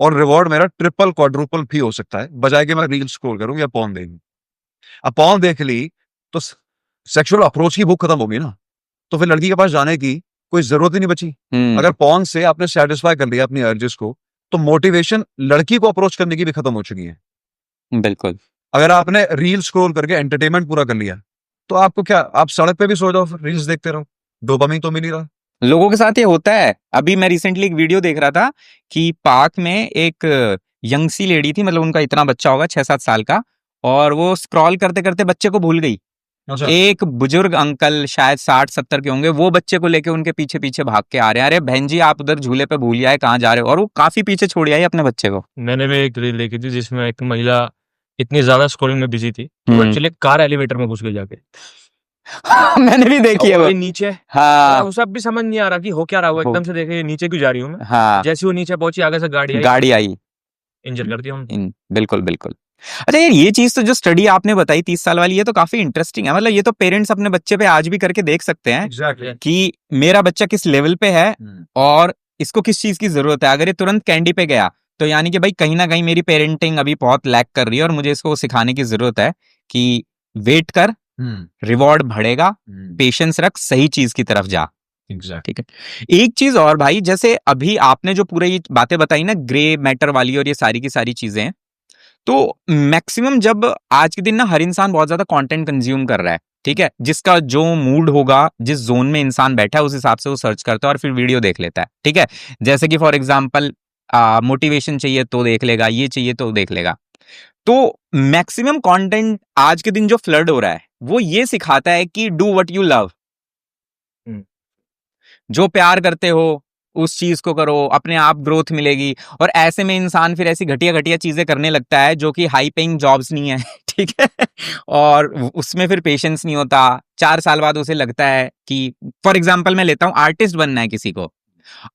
C: और रिवॉर्ड मेरा ट्रिपल क्वाड्रुपल भी हो सकता है, बजाय कि मैं रील स्क्रॉल करूं या पॉर्न देखूं। अब पॉर्न देख ली तो सेक्सुअल अप्रोच की भूख खत्म होगी ना, तो फिर लड़की के पास जाने की कोई जरूरत ही नहीं बची। अगर पॉर्न से आपने सेटिस्फाई कर लिया अपनी अर्जेस को, तो मोटिवेशन लड़की को अप्रोच करने की भी खत्म हो चुकी है।
A: बिल्कुल।
C: अगर आपने रील स्क्रॉल करके एंटरटेनमेंट पूरा कर लिया तो आपको क्या, आप सड़क पे भी सो जाओ, रील्स देखते रहो, डोपामिन तो मिल ही रहा।
A: लोगों के साथ ये होता है। अभी मैं रिसेंटली एक वीडियो देख रहा था कि पार्क में एक यंग सी लेडी थी, मतलब उनका इतना बच्चा होगा 6-7 साल का, और वो स्क्रॉल करते करते बच्चे को भूल गई।
C: अच्छा।
A: एक बुजुर्ग अंकल शायद 60-70 के होंगे, वो बच्चे को लेके उनके पीछे पीछे भाग के आ रहे हैं, अरे बहन जी आप उधर झूले पे भूल आए, कहाँ जा रहे हो, और वो काफी पीछे छोड़ आई अपने बच्चे को।
B: मैंने भी एक रील देखी थी जिसमें एक महिला इतनी ज्यादा स्क्रॉलिंग में बिजी थी, एक्चुअली कार एलिवेटर में घुस गई जाके।
A: मैंने भी देखी है वो।
B: नीचे,
A: हाँ,
B: उसे अब भी समझ नहीं आ रहा कि हो क्या रहा, वो एकदम से देखे नीचे क्यों जा रही हूँ मैं।
A: हाँ,
B: जैसे वो नीचे पहुंची, आगे से गाड़ी
A: आई,
B: इंजर कर दिया हमने।
A: बिल्कुल बिल्कुल। अच्छा यार, ये चीज तो जो स्टडी आपने बताई 30 साल वाली, ये तो काफी इंटरेस्टिंग है। मतलब ये तो पेरेंट्स अपने बच्चे पे आज भी करके देख सकते हैं
C: एग्जैक्टली।
A: कि मेरा बच्चा किस लेवल पे है और इसको किस चीज की जरूरत है। अगर ये तुरंत कैंडी पे गया तो यानी कि भाई कहीं ना कहीं मेरी पेरेंटिंग अभी बहुत लैक कर रही है और मुझे इसको सिखाने की जरूरत है कि वेट कर, रिवॉर्ड बढ़ेगा, पेशेंस रख, सही चीज की तरफ जा।
C: एग्जैक्टली।
A: ठीक है। एक चीज और भाई, जैसे अभी आपने जो पूरे ये बातें बताई ना, ग्रे मैटर वाली और ये सारी की सारी चीजें, तो मैक्सिमम जब आज के दिन ना हर इंसान बहुत ज्यादा कंटेंट कंज्यूम कर रहा है, ठीक है, जिसका जो मूड होगा, जिस जोन में इंसान बैठा है उस हिसाब से वो सर्च करता है और फिर वीडियो देख लेता है। ठीक है, जैसे कि फॉर एग्जांपल मोटिवेशन चाहिए तो देख लेगा, ये चाहिए तो देख लेगा। तो मैक्सिमम कंटेंट आज के दिन जो फ्लड हो रहा है वो ये सिखाता है कि डू व्हाट यू लव। जो प्यार करते हो उस चीज को करो, अपने आप ग्रोथ मिलेगी। और ऐसे में इंसान फिर ऐसी घटिया घटिया चीजें करने लगता है जो कि हाई पेइंग जॉब्स नहीं है। ठीक है, और उसमें फिर पेशेंस नहीं होता। 4 साल बाद उसे लगता है कि, फॉर एग्जाम्पल मैं लेता हूं, आर्टिस्ट बनना है किसी को।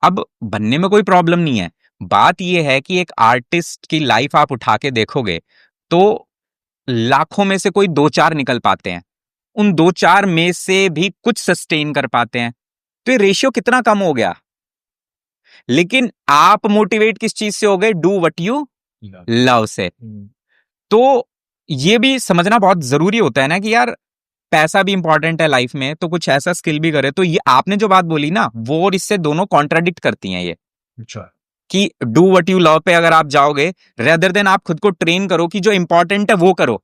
A: अब बनने में कोई प्रॉब्लम नहीं है, बात यह है कि एक आर्टिस्ट की लाइफ आप उठा के देखोगे तो लाखों में से कोई 2-4 निकल पाते हैं, उन 2-4 में से भी कुछ सस्टेन कर पाते हैं। तो ये रेशियो कितना कम हो गया। लेकिन आप मोटिवेट किस चीज से हो गए? डू व्हाट यू लव से। तो ये भी समझना बहुत जरूरी होता है ना कि यार पैसा भी इंपॉर्टेंट है लाइफ में, तो कुछ ऐसा स्किल भी करे। तो ये आपने जो बात बोली ना, वो और इससे दोनों कॉन्ट्राडिक्ट करती हैं ये, कि डू व्हाट यू लव पे अगर आप जाओगे, रेदर देन आप खुद को ट्रेन करो कि जो इंपॉर्टेंट है वो करो।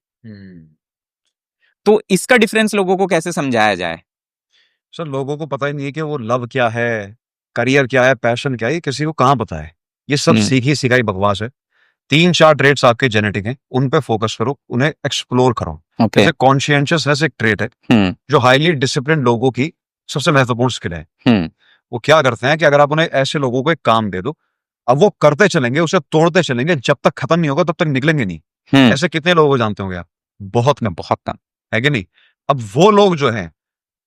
A: तो इसका डिफरेंस लोगों को कैसे समझाया जाए?
C: सर लोगों को पता ही नहीं है कि वो लव क्या है, करियर क्या है, पैशन क्या है, ये किसी को कहाँ पता है। ये सब सीखी सिखाई बकवास है। 3-4 ट्रेड्स आपके जेनेटिक हैं, उन पे फोकस करो, उन्हें एक्सप्लोर करो। जैसे कॉन्शियसनेस एक ट्रेट है जो हाईली डिसिप्लिन लोगों की सबसे महत्वपूर्ण स्किल है। वो क्या करते हैं कि अगर आप उन्हें ऐसे लोगों को एक काम दे दो, अब वो करते चलेंगे, उसे तोड़ते चलेंगे, जब तक खत्म नहीं होगा तब तक निकलेंगे नहीं। ऐसे कितने लोगों को जानते होंगे आप? बहुत कम है कि नहीं? अब वो लोग जो हैं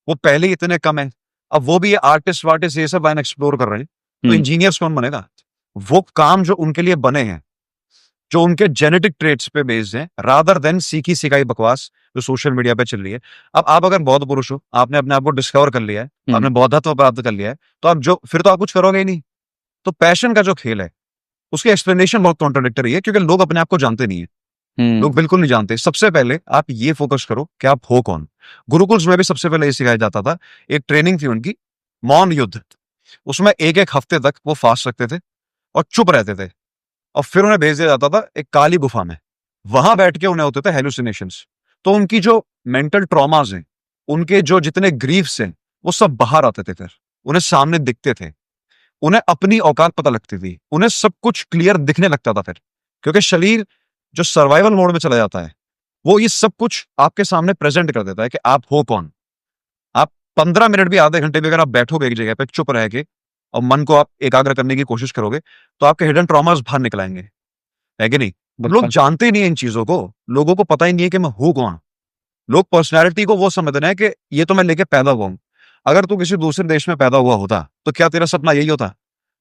C: वो पहले ही इतने कम है, अब वो भी आर्टिस्ट वार्टिस्ट ये सब एक्सप्लोर कर रहे हैं, तो इंजीनियर्स कौन बनेगा? वो काम जो उनके लिए बने हैं, जो उनके जेनेटिक ट्रेट्स पे बेस्ड हैं, रादर देन सीखी सिखाई बकवास जो सोशल मीडिया पे चल रही है। अब आप अगर बौद्ध पुरुष हो, आपने अपने आप को डिस्कवर कर लिया है, आपने बौद्धत्व प्राप्त कर लिया है, तो आप जो फिर तो आप कुछ करोगे ही नहीं। तो पैशन का जो खेल है उसकी एक्सप्लेनेशन बहुत कॉन्ट्राडिक्टरी है, क्योंकि लोग अपने आप को जानते नहीं है। लोग बिल्कुल नहीं जानते। सबसे पहले आप ये फोकस करो कि आप हो कौन। गुरुकुल्स में भी सबसे पहले ये सिखाया जाता था, एक ट्रेनिंग थी उनकी, मौन युद्ध। उसमें एक हफ्ते तक वो फास्ट रखते थे और चुप रहते थे, और फिर उन्हें भेज दिया जाता था एक काली गुफा में। वहां बैठ के उन्हें होते थे हेलुसिनेशंस। तो उनकी जो मेंटल ट्रॉमास हैं, उनके जो जितने ग्रीफ्स हैं, वो सब बाहर आते थे। फिर उन्हें सामने दिखते थे, उन्हें अपनी औकात पता लगती थी, उन्हें सब कुछ क्लियर दिखने लगता था। फिर क्योंकि शरीर जो सर्वाइवल मोड में चला जाता है, वो ये सब कुछ आपके सामने प्रेजेंट कर देता है कि आप हो कौन। आप 15 मिनट भी, आधे घंटे भी अगर आप बैठोगे एक जगह पे चुप रह के और मन को आप एकाग्र करने की कोशिश करोगे, तो आपके हिडन ट्रॉमास बाहर निकल आएंगे, है कि नहीं? लोग जानते ही नहीं इन चीजों को, लोगों को पता ही नहीं है कि मैं हूं कौन। लोग पर्सनैलिटी को वो समझते हैं कि ये तो मैं लेके पैदा हुआ हूं। अगर तू किसी दूसरे देश में पैदा हुआ होता तो क्या तेरा सपना यही होता?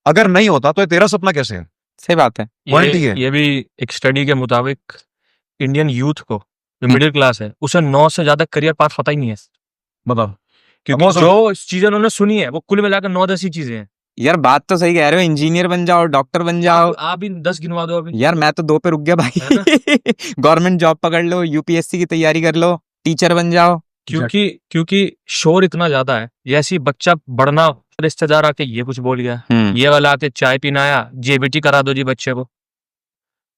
C: अगर नहीं होता तो तेरा सपना कैसे है?
A: सही बात है।
B: ये भी एक स्टडी के मुताबिक इंडियन यूथ को, जो मिडिल क्लास है, उसे 9 से ज्यादा करियर पाथ पता ही नहीं है।
C: बताओ,
B: क्योंकि जो चीजें उन्होंने सुनी है वो कुल मिलाकर 9-10 ही चीजें हैं।
A: यार बात तो सही कह रहे हो, इंजीनियर बन जाओ, डॉक्टर बन जाओ।
B: आप भी 10 गिनवा दो अभी।
A: यार मैं तो 2 पे रुक गया भाई। गवर्नमेंट जॉब पकड़ लो, यूपीएससी की तैयारी कर लो, टीचर बन जाओ।
B: क्योंकि शोर इतना ज्यादा है। जैसे बच्चा बढ़ना, रिश्तेदार आके ये कुछ बोल गया, ये वाला आके चाय पीना आया, जेबीटी करा दो जी बच्चे को।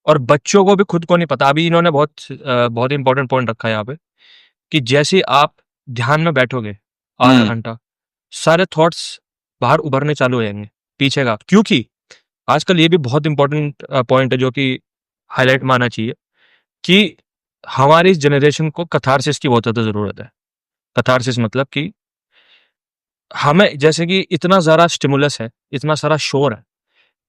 B: और बच्चों को भी खुद को नहीं पता। अभी इन्होंने बहुत इंपॉर्टेंट पॉइंट रखा है यहाँ पे, कि जैसे आप ध्यान में बैठोगे आधा घंटा, सारे थॉट्स बाहर उभरने चालू हो जाएंगे पीछे का। क्योंकि आजकल ये भी बहुत इंपॉर्टेंट पॉइंट है जो कि हाईलाइट मानना चाहिए, कि हमारी इस जनरेशन को कथारसिस की बहुत ज्यादा जरूरत है। कथारसिस मतलब कि हमें, जैसे कि इतना ज़्यादा स्टिमुलस है, इतना सारा शोर है,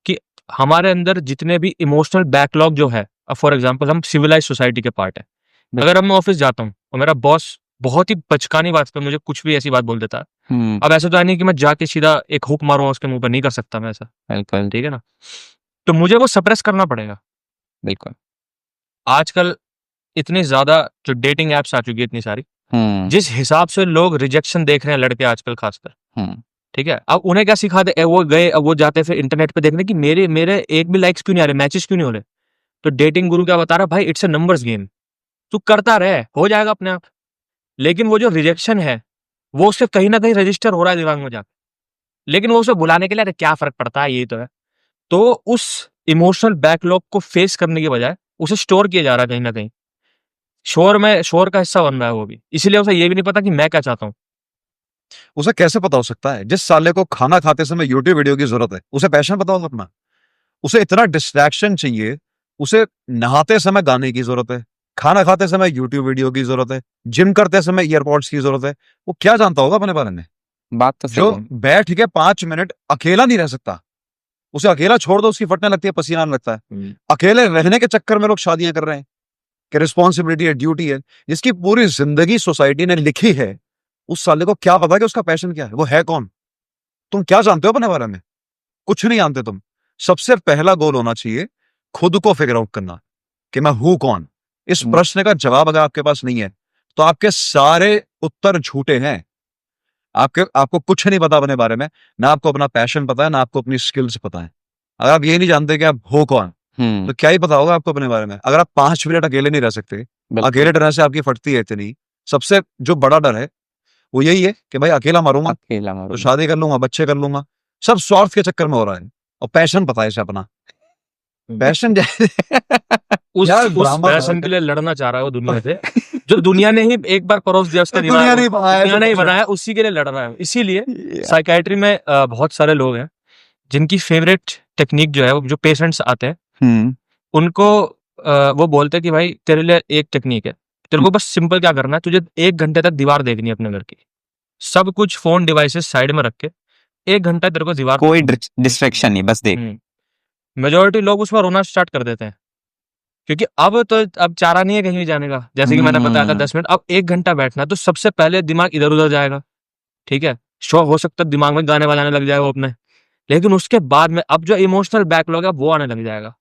B: कि हमारे अंदर जितने भी इमोशनल बैकलॉग जो है, फॉर एग्जांपल हम सिविलाइज सोसाइटी के पार्ट है। अगर मैं ऑफिस जाता हूँ और मेरा बॉस बहुत ही बचकानी बात पे मुझे कुछ भी ऐसी बात बोल देता है, अब ऐसा तो है नहीं कि मैं जाके सीधा एक हुक मारूंगा उसके मुंह पर, नहीं कर सकता मैं ऐसा।
A: बिल्कुल
B: ठीक है ना? तो मुझे वो सप्रेस करना पड़ेगा।
A: बिल्कुल।
B: आजकल इतनी ज्यादा जो डेटिंग एप्स आ चुकी है इतनी सारी, जिस हिसाब से लोग रिजेक्शन देख रहे हैं लड़के आजकल खासकर, ठीक है, अब उन्हें क्या सिखाते वो गए, अब वो जाते फिर इंटरनेट पे देखने कि मेरे मेरे एक भी लाइक्स क्यों नहीं आ रहे, मैचेस क्यों नहीं हो रहे। तो डेटिंग गुरु क्या बता रहा, भाई इट्स अ नंबर्स गेम, तू करता रहे, हो जाएगा अपने आप। लेकिन वो जो रिजेक्शन है वो उससे कहीं ना कहीं रजिस्टर हो रहा है दिमाग में जाकर, लेकिन वो उसे बुलाने के लिए, अरे क्या फर्क पड़ता है, यही तो है। तो उस इमोशनल बैकलॉग को फेस करने के बजाय उसे स्टोर किया जा रहा है कहीं ना कहीं, शोर का हिस्सा बन रहा है वो भी, इसलिए उसे ये भी नहीं पता कि मैं क्या चाहता हूँ।
C: उसे कैसे पता हो सकता है? जिस साले को खाना खाते समय यूट्यूब वीडियो की जरूरत है, उसे पैशन पता होगा अपना? उसे इतना डिस्ट्रैक्शन चाहिए, उसे नहाते समय गाने की जरूरत है, खाना खाते समय यूट्यूब वीडियो की जरूरत है, जिम करते समय ईयरपॉड्स की जरूरत है। वो क्या जानता होगा अपने बारे में?
A: बात तो सही
C: जो
A: है।
C: बैठ के 5 मिनट अकेला नहीं रह सकता, उसे अकेला छोड़ दो, उसकी फटने लगती है, पसीना आने लगता है। अकेले रहने के चक्कर में लोग शादियां कर रहे हैं कि रिस्पॉन्सिबिलिटी है, ड्यूटी है, जिसकी पूरी जिंदगी सोसाइटी ने लिखी है। उस साले को क्या पता कि उसका पैशन क्या है? वो है कौन? तुम क्या जानते हो अपने बारे में? कुछ नहीं जानते तुम। सबसे पहला गोल होना चाहिए खुद को फिगर आउट करना कि मैं हूं कौन। इस प्रश्न का जवाब अगर आपके पास नहीं है तो आपके सारे उत्तर झूठे हैं। आपको कुछ नहीं पता अपने बारे में, ना आपको अपना पैशन पता है, ना आपको अपनी स्किल्स पता है। अगर आप ये नहीं जानते कि आप हो कौन, तो क्या ही पता होगा आपको अपने बारे में? अगर आप 5 मिनट अकेले नहीं रह सकते, अकेले रहने से आपकी फटती है इतनी, सबसे जो बड़ा डर है वो यही है कि भाई अकेला मरूंगा तो शादी कर लूंगा, बच्चे कर लूंगा। सब स्वार्थ के चक्कर में हो रहा है, और पैशन पता है इसे अपना। पैशन
B: उस पैशन के लिए लड़ना चाह रहा है वो दुनिया से, जो दुनिया ने ही एक बार परोस दिया उसका दिमाग, दुनिया ने ही बनाया, उसी के लिए लड़ रहा है। इसीलिए साइकाइट्री में बहुत सारे लोग हैं जिनकी फेवरेट टेक्निक जो है, जो पेशेंट्स आते हैं उनको वो बोलते हैं कि भाई तेरे लिए एक टेक्निक है, तेरे को बस सिंपल क्या करना है, तुझे 1 घंटे तक दीवार देखनी है अपने घर की, सब कुछ फोन डिवाइसेस साइड में रख के 1 घंटा तेरे को दीवार,
A: कोई डिस्ट्रैक्शन नहीं, बस देख।
B: मेजोरिटी लोग उसमें रोना स्टार्ट कर देते हैं, क्योंकि अब चारा नहीं है कहीं भी जाने का। जैसे कि मैंने बताया था 10 मिनट, अब 1 घंटा बैठना, तो सबसे पहले दिमाग इधर उधर जाएगा, ठीक है, शो हो सकता है दिमाग में गाने बजाने लग जाएगा वो अपने, लेकिन उसके बाद में अब जो इमोशनल बैकलॉग है वो आने लग जाएगा,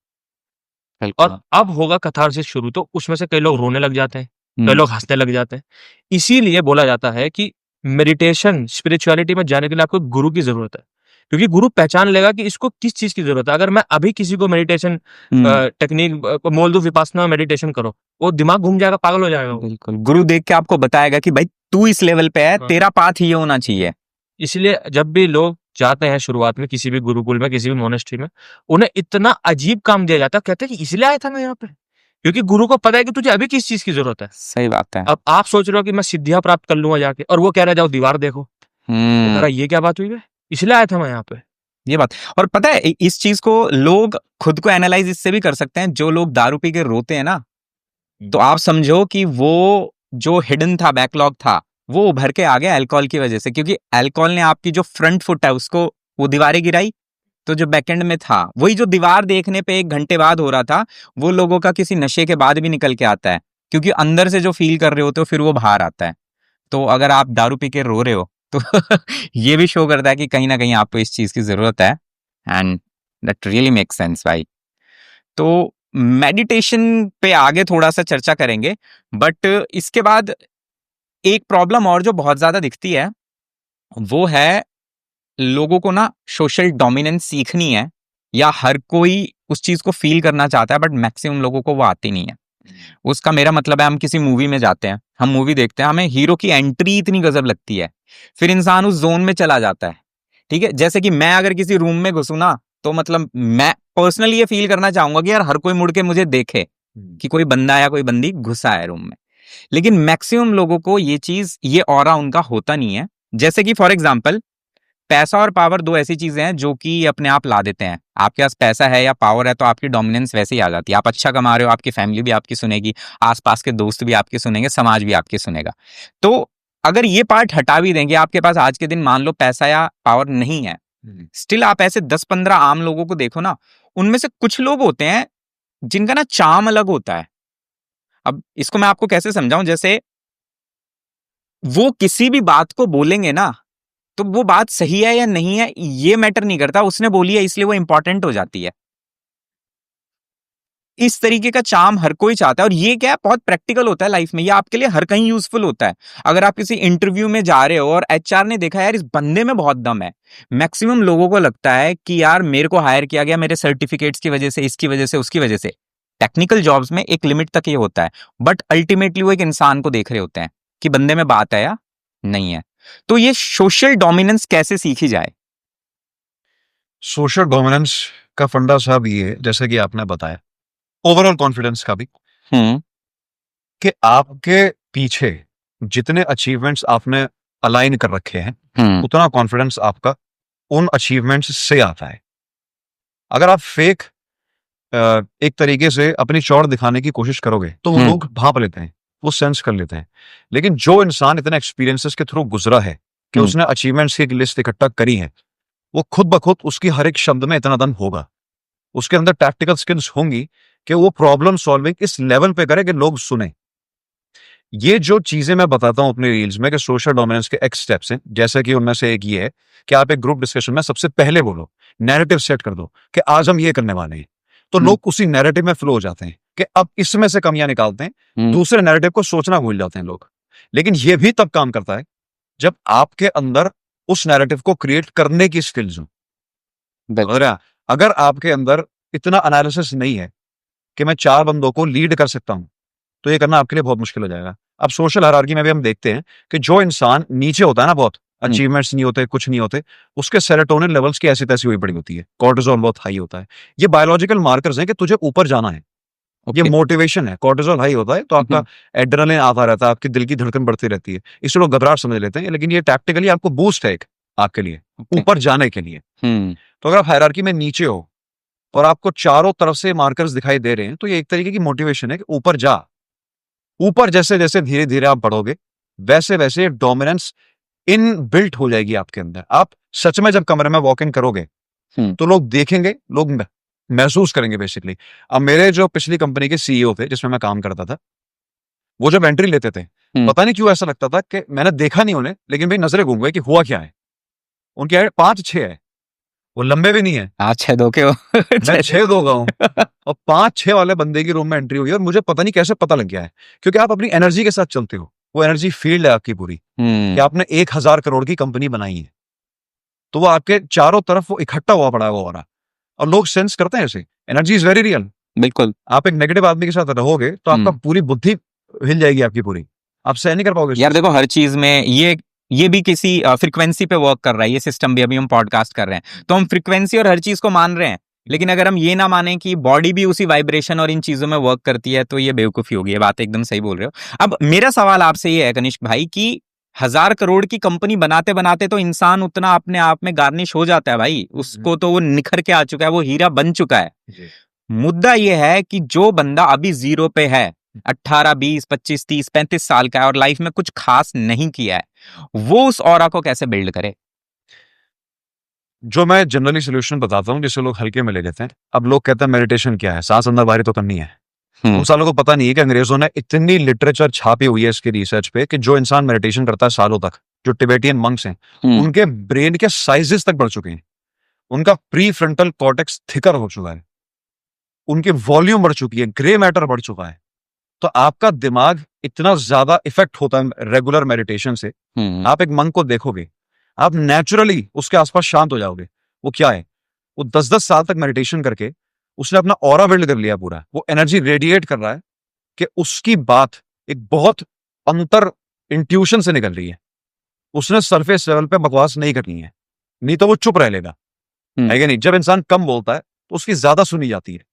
B: और अब होगा कथारसिस शुरू। तो उसमें से कई लोग रोने लग जाते हैं, कई लोग हंसने लग जाते हैं। इसीलिए बोला जाता है कि मेडिटेशन, स्पिरिचुअलिटी में जाने के लिए आपको गुरु की जरूरत है, क्योंकि गुरु पहचान लेगा कि इसको किस चीज की जरूरत है। अगर मैं अभी किसी को मेडिटेशन टेक्निक को बोल दूं, विपासना मेडिटेशन करो, वो दिमाग घूम जाएगा, पागल हो जाएगा।
A: बिल्कुल, गुरु देख के आपको बताएगा कि भाई तू इस लेवल पे है, तेरा पाथ ये होना चाहिए।
B: इसलिए जब भी लोग जाते हैं शुरुआत में किसी भी गुरुकुल में, किसी भी मोनेस्ट्री में, उन्हें इतना अजीब काम दिया जाता है, कहते हैं कि इसलिए आया था मैं यहाँ पे, क्योंकि गुरु को पता है कि तुझे अभी किस चीज की जरूरत है।
A: सही बात है।
B: अब आप सोच रहे हो कि मैं सिद्धियां प्राप्त कर लूंगा जाके, और वो कह रहा है जाओ दीवार देखो, तो ये क्या बात हुई है? इसलिए आया था मैं यहाँ पे।
A: ये बात, और पता है इस चीज को लोग खुद को एनालाइज इससे भी कर सकते हैं। जो लोग दारू पी के रोते हैं ना, तो आप समझो कि वो जो हिडन था, बैकलॉग था, वो उभर के आ गया अल्कोहल की वजह से, क्योंकि अल्कोहल ने आपकी जो फ्रंट फुट है उसको वो दीवारें गिराई। तो जो बैकएंड में था, वही जो दीवार देखने पे 1 घंटे बाद हो रहा था, वो लोगों का किसी नशे के बाद भी निकल के आता है, क्योंकि अंदर से जो फील कर रहे होते हो फिर वो बाहर आता है। तो अगर आप दारू पी के रो रहे हो तो ये भी शो करता है कि कहीं ना कहीं आपको इस चीज की जरूरत है, and that really makes sense भाई। तो मेडिटेशन पे आगे थोड़ा सा चर्चा करेंगे, बट इसके बाद एक प्रॉब्लम और जो बहुत ज्यादा दिखती है वो है लोगों को ना सोशल डोमिनेंस सीखनी है, या हर कोई उस चीज को फील करना चाहता है, बट मैक्सिमम लोगों को वो आती नहीं है। उसका मेरा मतलब है, हम किसी मूवी में जाते हैं, हम मूवी देखते हैं, हमें हीरो की एंट्री इतनी गजब लगती है, फिर इंसान उस जोन में चला जाता है, ठीक है। जैसे कि मैं अगर किसी रूम में घुसूं ना, तो मतलब मैं पर्सनली ये फील करना चाहूंगा कि यार हर कोई मुड़ के मुझे देखे कि कोई बंदा या कोई बंदी घुसा है रूम में। लेकिन मैक्सिमम लोगों को ये चीज, ये ऑरा उनका होता नहीं है। जैसे कि फॉर एग्जाम्पल, पैसा और पावर दो ऐसी चीजें हैं जो कि अपने आप ला देते हैं। आपके पास पैसा है या पावर है तो आपकी डोमिनेंस वैसे ही आ जाती है। आप अच्छा कमा रहे हो, आपकी फैमिली भी आपकी सुनेगी, आसपास के दोस्त भी आपके सुनेंगे, समाज भी आपके सुनेगा। तो अगर ये पार्ट हटा भी देंगे, आपके पास आज के दिन मान लो पैसा या पावर नहीं है, स्टिल आप ऐसे 10-15 आम लोगों को देखो ना, उनमें से कुछ लोग होते हैं जिनका ना चार्म अलग होता है। अब इसको मैं आपको कैसे समझाऊं, जैसे वो किसी भी बात को बोलेंगे ना, तो वो बात सही है या नहीं है ये मैटर नहीं करता, उसने बोली है इसलिए वो इंपॉर्टेंट हो जाती है। इस तरीके का चार्म हर कोई चाहता है, और ये क्या है, बहुत प्रैक्टिकल होता है लाइफ में, ये आपके लिए हर कहीं यूजफुल होता है। अगर आप किसी इंटरव्यू में जा रहे हो और एचआर ने देखा यार इस बंदे में बहुत दम है, मैक्सिमम लोगों को लगता है कि यार मेरे को हायर किया गया मेरे सर्टिफिकेट्स की वजह से, इसकी वजह से, उसकी वजह से। टेक्निकल जॉब्स में एक लिमिट तक ये होता है, बट अल्टीमेटली वो एक इंसान को देख रहे होते हैं कि बंदे में बात है या नहीं है। तो ये सोशल डोमिनेंस कैसे सीखी जाए?
C: सोशल डोमिनेंस का फंडा साहब ये है, जैसे कि आपने बताया, ओवरऑल कॉन्फिडेंस का भी, कि आपके पीछे जितने अचीवमेंट्स आपने अलाइन कर रखे हैं उतना कॉन्फिडेंस आपका उन अचीवमेंट्स से आता है। अगर आप फेक एक तरीके से अपनी चौड़ दिखाने की कोशिश करोगे तो वो लोग भांप लेते हैं, वो सेंस कर लेते हैं। लेकिन जो इंसान इतने एक्सपीरियंसेस के थ्रू गुजरा है कि उसने अचीवमेंट्स की एक लिस्ट इकट्ठा करी है, वो खुद ब खुद उसकी हर एक शब्द में इतना दम होगा, उसके अंदर टैक्टिकल स्किल्स होंगी कि वो प्रॉब्लम सॉल्विंग इस लेवल पे करे कि लोग सुने। ये जो चीजें मैं बताता हूं अपने रील्स में कि सोशल डोमिनेंस के एक्स स्टेप्स हैं, जैसे कि उनमें से एक ये है कि आप एक ग्रुप डिस्कशन में सबसे पहले बोलो, नैरेटिव सेट कर दो कि आज हम ये करने वाले हैं, तो लोग उसी नैरेटिव में फ्लो हो जाते हैं कि अब इसमें से कमियां निकालते हैं, दूसरे नैरेटिव को सोचना भूल जाते हैं लोग। लेकिन ये भी तब काम करता है जब आपके अंदर उस नैरेटिव को क्रिएट करने की स्किल्स हो। अगर आपके अंदर इतना एनालिसिस नहीं है कि मैं 4 बंदों को लीड कर सकता हूं, तो ये करना आपके लिए बहुत मुश्किल हो जाएगा। अब सोशल हायरार्की में भी हम देखते हैं कि जो इंसान नीचे होता है ना, बहुत अचीवमेंट्स नहीं होते, कुछ नहीं होते, उसके सेरोटोनिन लेवल्स की ऐसी तैसी हुई पड़ी होती है, कॉर्टिसोल बहुत हाई होता है। ये बायोलॉजिकल मार्कर्स हैं कि तुझे ऊपर जाना है, ये मोटिवेशन है। कॉर्टिसोल हाई होता है तो आपका एड्रेनलिन आता रहता है, आपकी दिल की धड़कन बढ़ती रहती है, इससे लोग घबराहट समझ लेते हैं, लेकिन ये टैक्टिकली आपको बूस्ट है एक आपके लिए ऊपर जाने के लिए। तो अगर आप हायरार्की में नीचे हो और आपको चारों तरफ से मार्कर्स दिखाई दे रहे हैं, तो ये एक तरीके की मोटिवेशन है कि ऊपर जा। ऊपर जैसे जैसे धीरे धीरे आप बढ़ोगे, वैसे वैसे डोमिनेंस इन बिल्ट हो जाएगी आपके अंदर। आप सच में जब कमरे में वॉक इन करोगे तो लोग देखेंगे, लोग महसूस करेंगे बेसिकली। अब मेरे जो पिछली कंपनी के सीईओ थे जिसमें मैं काम करता था, वो जब एंट्री लेते थे, पता नहीं क्यों ऐसा लगता था कि मैंने देखा नहीं उन्हें, लेकिन भाई नजरें घूम गई कि हुआ क्या है। उनकी हाइट 5'6" है, वो लंबे भी नहीं है।
A: 5'6" के हो?
C: मैं 6'2" का हूं और 5'6" वाले बंदे की रूम में एंट्री हुई और मुझे पता नहीं कैसे पता लग गया है, क्योंकि आप अपनी एनर्जी के साथ चलते हो, वो एनर्जी फील्ड है आपकी पूरी, कि आपने 1000 करोड़ की कंपनी बनाई है, तो वो आपके चारों तरफ वो इकट्ठा हुआ पड़ा है वो वाला, और लोग सेंस करते हैं ऐसे। Energy is very real.
A: बिल्कुल।
C: आप एक नेगेटिव आदमी के साथ रहोगे तो आपका पूरी बुद्धि हिल जाएगी आपकी पूरी, आप सहन नहीं कर पाओगे
A: यार। देखो हर चीज में ये भी किसी फ्रीक्वेंसी पे वर्क कर रहा है, ये सिस्टम भी। अभी हम पॉडकास्ट कर रहे हैं तो हम फ्रीक्वेंसी और हर चीज को मान रहे हैं, लेकिन अगर हम ये ना माने कि बॉडी भी उसी वाइब्रेशन और इन चीजों में वर्क करती है, तो ये बेवकूफी होगी। ये बात एकदम सही बोल रहे हो। अब मेरा सवाल आपसे ये है कनिष्क भाई कि 1000 करोड़ की कंपनी बनाते बनाते तो इंसान उतना अपने आप में गार्निश हो जाता है भाई, उसको तो वो निखर के आ चुका है, वो हीरा बन चुका है। मुद्दा ये है कि जो बंदा अभी जीरो पे है, 18, 20, 25, 30, 35 साल का है और लाइफ में कुछ खास नहीं किया है, वो उस ऑरा को कैसे बिल्ड करे?
C: जो मैं जनरली सोल्यूशन बताता हूं जिसे लोग हल्के में ले लेते हैं। अब लोग कहते हैं मेडिटेशन क्या है, सांस अंदर बाहर तो करनी है। उन सालों को पता नहीं है कि अंग्रेजों ने इतनी लिटरेचर छापी हुई है इसकी रिसर्च पे कि जो इंसान मेडिटेशन करता है सालों तक, जो टिबेटियन मंक्स हैं, उनके ब्रेन के साइजेस तक बढ़ चुके हैं, उनका प्री फ्रंटल कॉर्टेक्स थिकर हो चुका है, उनकी वॉल्यूम बढ़ चुकी है, ग्रे मैटर बढ़ चुका है। तो आपका दिमाग इतना ज्यादा इफेक्ट होता है रेगुलर मेडिटेशन से। आप एक मंक को देखोगे, आप नेचुरली उसके आसपास शांत हो जाओगे। वो क्या है, वो 10-10 साल तक मेडिटेशन करके उसने अपना ऑरा बिल्ड कर लिया पूरा, वो एनर्जी रेडिएट कर रहा है कि उसकी बात एक बहुत अंतर इंट्यूशन से निकल रही है। उसने सरफेस लेवल पे बकवास नहीं करनी है, नहीं तो वो चुप रह लेगा, है कि नहीं। जब इंसान कम बोलता है तो उसकी ज्यादा सुनी जाती है,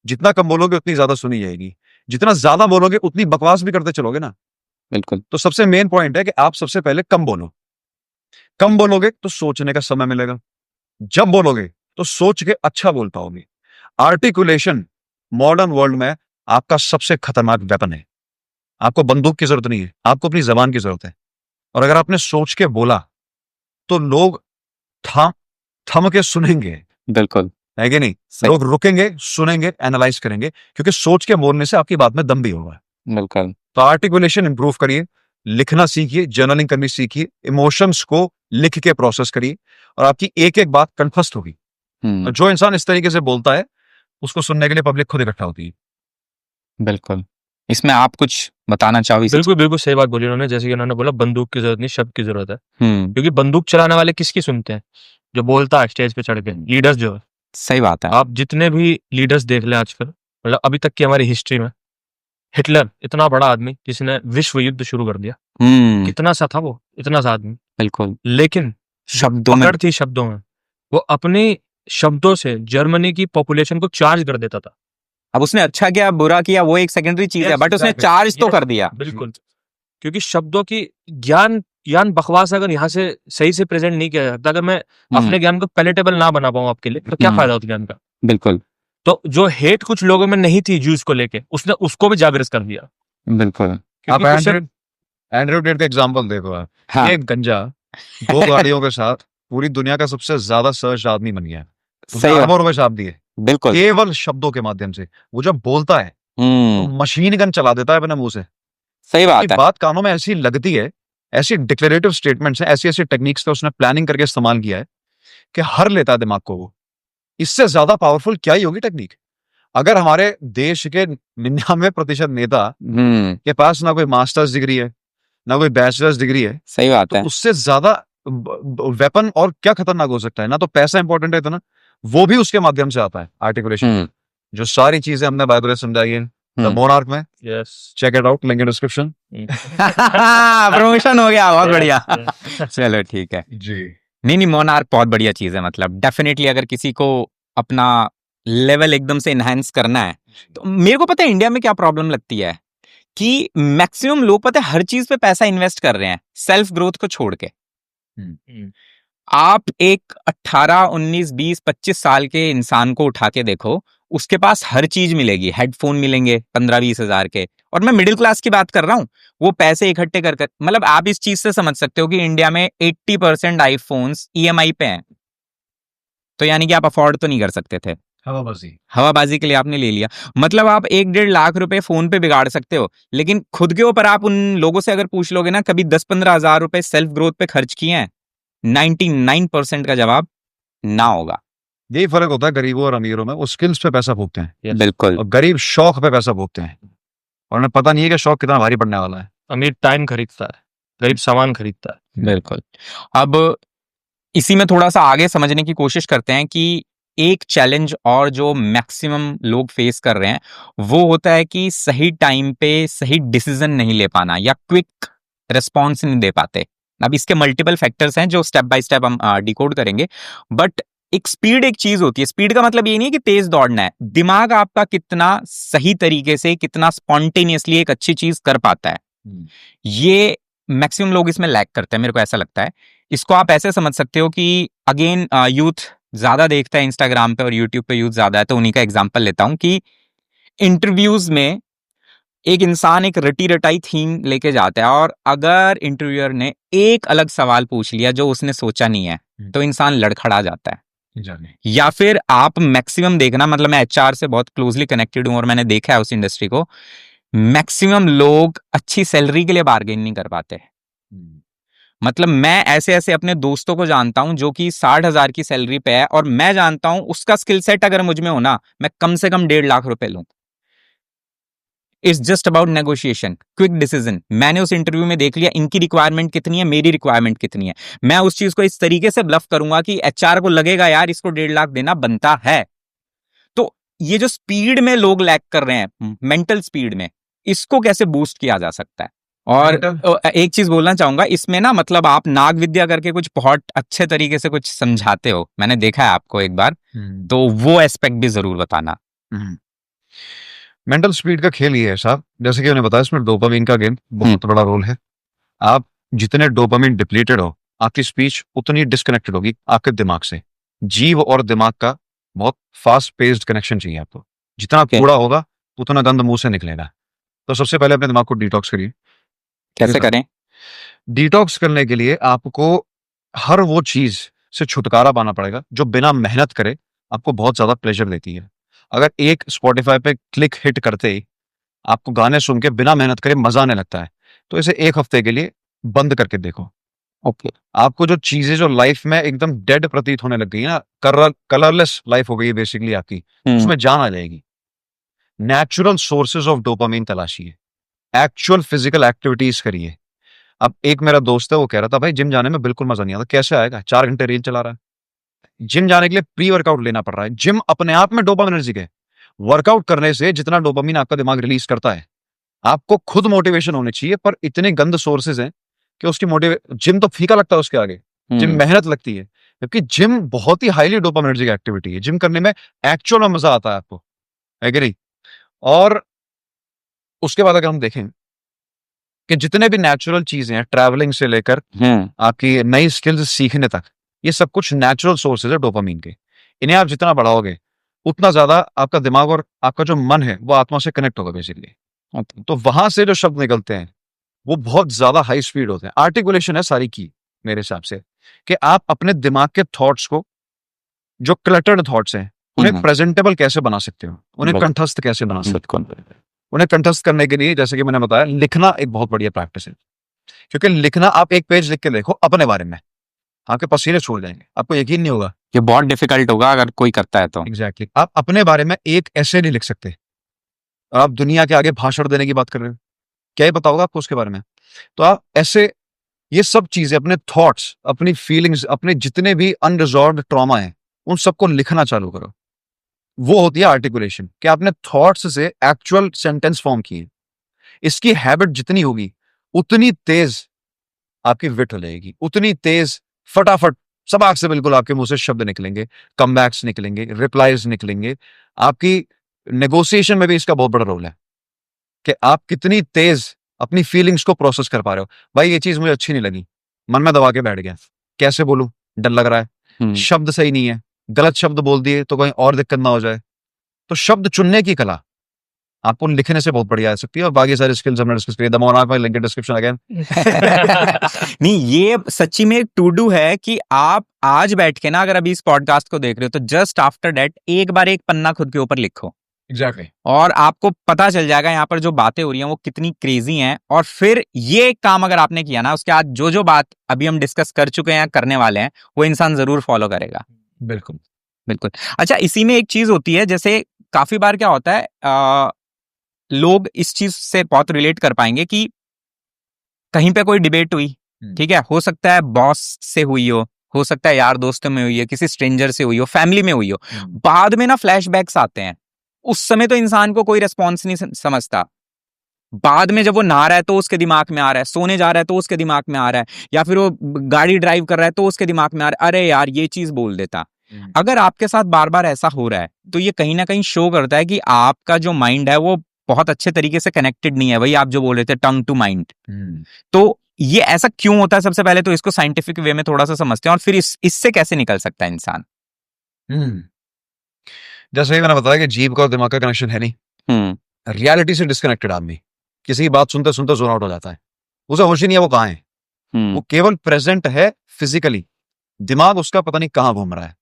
C: जितना कम बोलोगे उतनी ज्यादा सुनी जाएगी, जितना ज्यादा बोलोगे उतनी बकवास भी करते चलोगे ना।
A: बिल्कुल।
C: तो सबसे मेन पॉइंट है कि आप सबसे पहले कम बोलो। कम बोलोगे तो सोचने का समय मिलेगा, जब बोलोगे तो सोच के अच्छा बोल पाओगे। आर्टिकुलेशन मॉडर्न वर्ल्ड में आपका सबसे खतरनाक वेपन है। आपको बंदूक की जरूरत नहीं है, आपको अपनी जबान की जरूरत है। और अगर आपने सोच के बोला तो लोग थम के सुनेंगे।
A: बिल्कुल,
C: है कि नहीं। लोग रुकेंगे, सुनेंगे, एनालाइज करेंगे, क्योंकि सोच के बोलने से आपकी बात में दम भी होगा।
A: बिल्कुल।
C: तो आर्टिकुलेशन इंप्रूव करिए, लिखना सीखिए, जर्नलिंग करनी सीखिए, इमोशंस को लिख के प्रोसेस करिए और आपकी एक एक बात कंठस्थ होगी। जो इंसान इस तरीके से बोलता है उसको सुनने के लिए पब्लिक खुद इकट्ठा होती है।
A: बिल्कुल। इसमें आप कुछ बताना चाहो इसी
B: बिल्कुल बिल्कुल सही बात बोली उन्होंने, जैसे कि उन्होंने बोला बंदूक की जरूरत नहीं, शब्द की जरूरत है।
A: हम्म,
B: क्योंकि बंदूक चलाने वाले किसकी सुनते हैं? जो बोलता है स्टेज पे चढ़ के, लीडर्स जो है।
A: सही बात है।
B: आप जितने भी लीडर्स देख लें आजकल, मतलब अभी तक की हमारी हिस्ट्री में, हिटलर इतना बड़ा आदमी जिसने विश्व युद्ध शुरू कर दिया, कितना सा था वो, इतना सा आदमी,
A: बिल्कुल।
B: लेकिन
A: शब्दों में
B: पकड़ थी शब्दों में, वो अपने शब्दों से जर्मनी की पॉपुलेशन को चार्ज कर देता था।
A: अब उसने अच्छा किया बुरा किया वो एक सेकेंडरी चीज है,
B: Yes,
A: बट उसने
B: exactly.
A: चार्ज तो
B: Yes,
A: कर दिया।
B: बिल्कुल। क्योंकि शब्दों की ज्ञान ज्ञान बकवास अगर यहाँ से सही से प्रेजेंट नहीं किया जाता, अगर मैं अपने ज्ञान को पैलेटेबल ना बना पाऊं आपके लिए, तो क्या फायदा उस ज्ञान का?
A: बिल्कुल
B: तो जो हेट कुछ लोगों में नहीं थी जूस को लेके, उसने उसको भी जागृत कर दिया।
A: बिल्कुल।
C: आप
B: क्योंकि उसे-
C: एंड्रयू टेट का एग्जांपल देखो आप।
A: हाँ।
C: एक गंजा 2 गाड़ियों के साथ पूरी दुनिया का सबसे ज्यादा सर्च आदमी बन गया। उसने
A: सही बात।
C: अरबों रुपए छाप दिए
A: बिल्कुल।
C: केवल शब्दों के माध्यम से। वो जब बोलता है तो मशीन गन चला देता है अपने मुंह से।
A: सही बात
C: उसकी
A: है।
C: बात कानों में ऐसी लगती है, ऐसी डिक्लेरेटिव स्टेटमेंट्स हैं, ऐसी ऐसी टेक्निक्स का उसने प्लानिंग करके इस्तेमाल किया है कि हर लेता है दिमाग को वो। इससे ज्यादा पावरफुल क्या ही होगी टेक्निक? अगर हमारे देश के 99% नेता के पास ना कोई मास्टर्स डिग्री है, ना कोई बैचलर्स डिग्री है,
A: सही बात
C: तो
A: है।
C: उससे ज्यादा वेपन और क्या खतरनाक हो सकता है? ना तो पैसा इंपॉर्टेंट है इतना, वो भी उसके माध्यम से आता है आर्टिकुलेशन। जो सारी चीजें हमने बाय द वे समझाई है द मोनार्क में,
B: Yes.
C: Check it out, link in description.
A: Promotion हो गया, बहुत बढ़िया।
B: Yes.
A: चलो ठीक है।
C: जी
A: नहीं मोनार्क बहुत बढ़िया चीज है, मतलब डेफिनेटली अगर किसी को अपना लेवल एकदम से इनहेंस करना है, तो मेरे को पता है इंडिया में क्या प्रॉब्लम लगती है कि मैक्सिमम लोग पता है हर चीज पे पैसा इन्वेस्ट कर रहे हैं सेल्फ ग्रोथ को छोड़ के। आप एक 18, 19, 20, 25 साल के इंसान को उठा के देखो, उसके पास हर चीज मिलेगी, हेडफोन मिलेंगे 15-20 हजार के, और मैं मिडिल क्लास की बात कर रहा हूं, वो पैसे इकट्ठे कर मतलब आप इस चीज से समझ सकते हो कि इंडिया में 80% आईफोन्स ईएमआई पे हैं, तो यानी कि आप अफोर्ड तो नहीं कर सकते थे, हवाबाजी के लिए आपने ले लिया। मतलब आप 1-1.5 लाख रुपए फोन पे बिगाड़ सकते हो, लेकिन खुद के ऊपर आप उन लोगों से अगर पूछ लोगे ना कभी 10-15 हजार रुपए सेल्फ ग्रोथ पे खर्च किए हैं, 99% का जवाब ना होगा।
C: यही फर्क होता है गरीबों और अमीरों में। वो स्किल्स पे पैसा फूकते हैं
A: बिल्कुल।
C: और गरीब शौक पे पैसा फूकते हैं, और उन्हें पता नहीं है कि शौक कितना भारी पड़ने वाला है।
B: अमीर टाइम खरीदता है, गरीब सामान खरीदता है।
A: बिल्कुल। अब इसी में थोड़ा सा आगे समझने की कोशिश करते हैं कि एक चैलेंज और जो मैक्सिमम लोग फेस कर रहे हैं वो होता है कि सही टाइम पे सही डिसीजन नहीं ले पाना या क्विक रिस्पॉन्स नहीं दे पाते। अब इसके मल्टीपल फैक्टर्स हैं जो स्टेप बाय स्टेप हम डिकोड करेंगे, बट एक स्पीड एक चीज होती है। स्पीड का मतलब ये नहीं है कि तेज दौड़ना है, दिमाग आपका कितना सही तरीके से, कितना स्पॉन्टेनियसली एक अच्छी चीज कर पाता है, ये मैक्सिमम लोग इसमें लैग करते हैं, मेरे को ऐसा लगता है। इसको आप ऐसे समझ सकते हो कि अगेन यूथ ज्यादा देखता है इंस्टाग्राम पे और यूट्यूब पे, यूथ ज्यादा है, तो उन्हीं का एग्जांपल लेता हूं कि इंटरव्यूज में एक इंसान एक रटी रटाई थीम लेके जाता है, और अगर इंटरव्यूअर ने एक अलग सवाल पूछ लिया जो उसने सोचा नहीं है, तो इंसान लड़खड़ा जाता है। या फिर आप मैक्सिमम देखना, मतलब मैं एचआर से बहुत क्लोजली कनेक्टेड हूं और मैंने देखा है उस इंडस्ट्री को, मैक्सिमम लोग अच्छी सैलरी के लिए बार्गेन नहीं कर पाते। मतलब मैं ऐसे ऐसे अपने दोस्तों को जानता हूं जो कि 60,000 की सैलरी पे है, और मैं जानता हूं उसका स्किल सेट अगर मुझ में हो ना, मैं कम से कम 1.5 लाख रुपए लूं। It's just about negotiation, quick decision. मैंने उस इंटरव्यू में देख लिया इनकी रिक्वायरमेंट कितनी है, मेरी रिक्वायरमेंट कितनी है। मैं उस चीज को इस तरीके से ब्लफ करूंगा कि एचआर को लगेगा यार इसको 1.5 लाख देना बनता है। तो ये जो स्पीड में लोग लैग कर रहे हैं, मेंटल स्पीड में, इसको कैसे बूस्ट किया जा सकता है? और एक चीज बोलना चाहूंगा इसमें ना, मतलब आप नाग विद्या करके कुछ बहुत अच्छे तरीके से कुछ समझाते हो, मैंने देखा है आपको एक बार, तो वो एस्पेक्ट भी जरूर बताना।
C: मेंटल स्पीड का खेल ये है साहब, जैसे कि उन्हें बताया, इसमें डोपामिन का गेम बहुत बड़ा रोल है। आप जितने डोपामिन डिप्लीटेड हो, आपकी स्पीच उतनी डिस्कनेक्टेड होगी आपके दिमाग से। जीव और दिमाग का बहुत फास्ट पेस्ड कनेक्शन चाहिए आपको। जितना कूड़ा होगा उतना गंद मुंह से निकलेगा। तो सबसे पहले अपने दिमाग को डिटॉक्स करिए।
A: कैसे करें?
C: डिटॉक्स करने के लिए आपको हर वो चीज से छुटकारा पाना पड़ेगा जो बिना मेहनत करे आपको बहुत ज्यादा प्लेजर देती है। अगर एक स्पॉटिफाई पे क्लिक हिट करते ही आपको गाने सुन के बिना मेहनत करे मजा आने लगता है, तो इसे 1 हफ्ते के लिए बंद करके देखो
A: ओके।
C: आपको जो चीजें जो लाइफ में एकदम डेड प्रतीत होने लग गई है ना, कलरलेस लाइफ हो गई है बेसिकली आपकी, उसमें जान आ जाएगी। नेचुरल सोर्सेज ऑफ डोपामिन तलाशिए, एक्चुअल फिजिकल एक्टिविटीज करिए। अब एक मेरा दोस्त है, वो कह रहा था भाई जिम जाने में बिल्कुल मजा नहीं आता। कैसे आएगा, 4 घंटे रील चला रहा है। जिम जाने के लिए प्री वर्कआउट लेना पड़ रहा है। जिम अपने आप में डोपामिन एनर्जी है। वर्कआउट करने से जितना डोपामिन आपका दिमाग रिलीज करता है, आपको खुद मोटिवेशन होनी चाहिए, पर इतने गंद सोर्सेज हैं कि उसकी जिम तो फीका लगता है उसके आगे। जिम मेहनत लगती है, जबकि जिम बहुत ही हाईली डोपामिन एनर्जी एक्टिविटी है। जिम करने में एक्चुअल में मजा आता है आपको, है कि नहीं? और उसके बाद अगर हम देखें कि जितने भी नेचुरल चीजें हैं, ट्रैवलिंग से लेकर आपकी नई स्किल्स सीखने तक, ये सब कुछ नेचुरल सोर्सेज है डोपामिन के। इन्हें आप जितना बढ़ाओगे, उतना ज्यादा आपका दिमाग और आपका जो मन है वो आत्मा से कनेक्ट होगा बेसिकली। तो वहां से जो शब्द निकलते हैं वो बहुत ज्यादा हाई स्पीड होते हैं। आर्टिकुलेशन है सारी की मेरे हिसाब से, कि आप अपने दिमाग के थॉट्स को, जो क्लटर्ड थॉट्स हैं, उन्हें प्रेजेंटेबल कैसे बना सकते हो, उन्हें कंठस्थ कैसे बना सकते हो। उन्हें कंठस्थ करने के लिए, जैसे कि मैंने बताया, लिखना एक बहुत बढ़िया प्रैक्टिस है। क्योंकि लिखना, आप एक पेज लिख के देखो अपने बारे में, आपके पसीने छूट जाएंगे, आपको यकीन नहीं होगा।
A: ये बहुत डिफिकल्ट होगा अगर कोई करता है तो।
C: एग्जैक्टली आप अपने बारे में एक ऐसे नहीं लिख सकते, और आप दुनिया के आगे भाषण देने की बात कर रहे हो, क्या ही पता होगा आपको उसके बारे में। तो आप ऐसे ये सब चीजें, अपने थॉट्स, अपनी फीलिंग्स, अपने जितने भी अनरिजॉल्व्ड ट्रॉमा है, उन सबको लिखना चालू करो। वो होती है आर्टिकुलेशन, कि आपने थॉट्स से एक्चुअल सेंटेंस फॉर्म किए। इसकी हैबिट जितनी होगी, उतनी तेज आपकी विट हो जाएगी, उतनी तेज फटाफट सबाक से बिल्कुल आपके मुंह से शब्द निकलेंगे, कमबैक्स निकलेंगे, रिप्लाईज निकलेंगे। आपकी नेगोशिएशन में भी इसका बहुत बड़ा रोल है, कि आप कितनी तेज अपनी फीलिंग्स को प्रोसेस कर पा रहे हो। भाई ये चीज मुझे अच्छी नहीं लगी, मन में दबा के बैठ गया, कैसे बोलूं, डर लग रहा है, शब्द सही नहीं है, गलत शब्द बोल दिए तो कहीं और दिक्कत ना हो जाए। तो शब्द चुनने की कला आपको लिखने से बहुत बढ़िया आ सकती है, और बाकी सारे स्किल्स हमने डिस्कस किए। Link in description again.
A: नहीं, ये सच्ची में एक टू डू है कि आप आज बैठ के ना, अगर अभी इस पॉडकास्ट को देख रहे हो, तो जस्ट आफ्टर दैट एक बार एक पन्ना खुद के ऊपर लिखो।
C: एग्जैक्टली।
A: और आपको पता चल जाएगा यहाँ पर जो बातें हो रही हैं वो कितनी क्रेजी हैं। और फिर ये एक काम अगर आपने किया ना, उसके बाद जो जो बात अभी हम डिस्कस कर चुके हैं, करने वाले हैं, वो इंसान जरूर फॉलो करेगा।
C: बिल्कुल
A: बिल्कुल। अच्छा, इसी में एक चीज होती है, जैसे काफी बार क्या होता है, लोग इस चीज से बहुत रिलेट कर पाएंगे कि कहीं पे कोई डिबेट हुई, ठीक है, हो सकता है बॉस से हुई हो सकता है यार दोस्तों में हुई हो, किसी स्ट्रेंजर से हुई हो, फैमिली में हुई हो। बाद में ना फ्लैशबैक्स आते हैं, उस समय तो इंसान को कोई रेस्पॉन्स नहीं समझता। बाद में जब वो नहा रहा है तो उसके दिमाग में आ रहा है, सोने जा रहा है तो उसके दिमाग में आ रहा है, या फिर वो गाड़ी ड्राइव कर रहा है तो उसके दिमाग में आ रहा है, अरे यार ये चीज बोल देता। अगर आपके साथ बार बार ऐसा हो रहा है, तो ये कहीं ना कहीं शो करता है कि आपका जो माइंड है वो बहुत अच्छे तरीके से कनेक्टेड नहीं है। वही आप जो बोल रहे थे, टंग टू माइंड। तो ये ऐसा क्यों होता है? सबसे पहले तो इसको साइंटिफिक वे में थोड़ा सा समझते हैं, और फिर इससे कैसे निकल सकता है इंसान।
C: जैसे मैंने बताया कि जीभ का और दिमाग का कनेक्शन है नहीं। रियलिटी से डिस्कनेक्टेड आदमी किसी की बात सुनते सुनते जोन आउट हो जाता है, उसे होश ही नहीं है वो कहाँ है। वो केवल प्रेजेंट है फिजिकली, दिमाग उसका पता नहीं कहाँ घूम रहा है।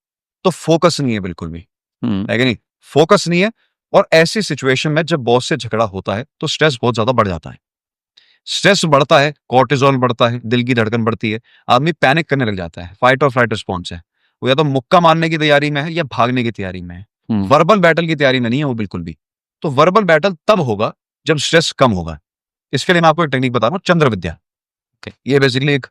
C: तो फोकस नहीं है बिल्कुल भी, है कि नहीं? फोकस नहीं है। और ऐसी सिचुएशन में जब बॉस से झगड़ा होता है तो स्ट्रेस बहुत ज्यादा बढ़ जाता है। स्ट्रेस बढ़ता है, कोर्टिजोल बढ़ता है, दिल की धड़कन बढ़ती है, आदमी पैनिक करने लग जाता है। फाइट और फ्लाइट रिस्पॉन्स है, वो या तो मुक्का मारने की तैयारी में है या भागने की तैयारी में है। वर्बल बैटल की तैयारी में नहीं है वो बिल्कुल भी। तो वर्बल बैटल तब होगा जब स्ट्रेस कम होगा। इसके लिए मैं आपको एक टेक्निक बता रहा हूँ, चंद्र विद्या। ये बेसिकली एक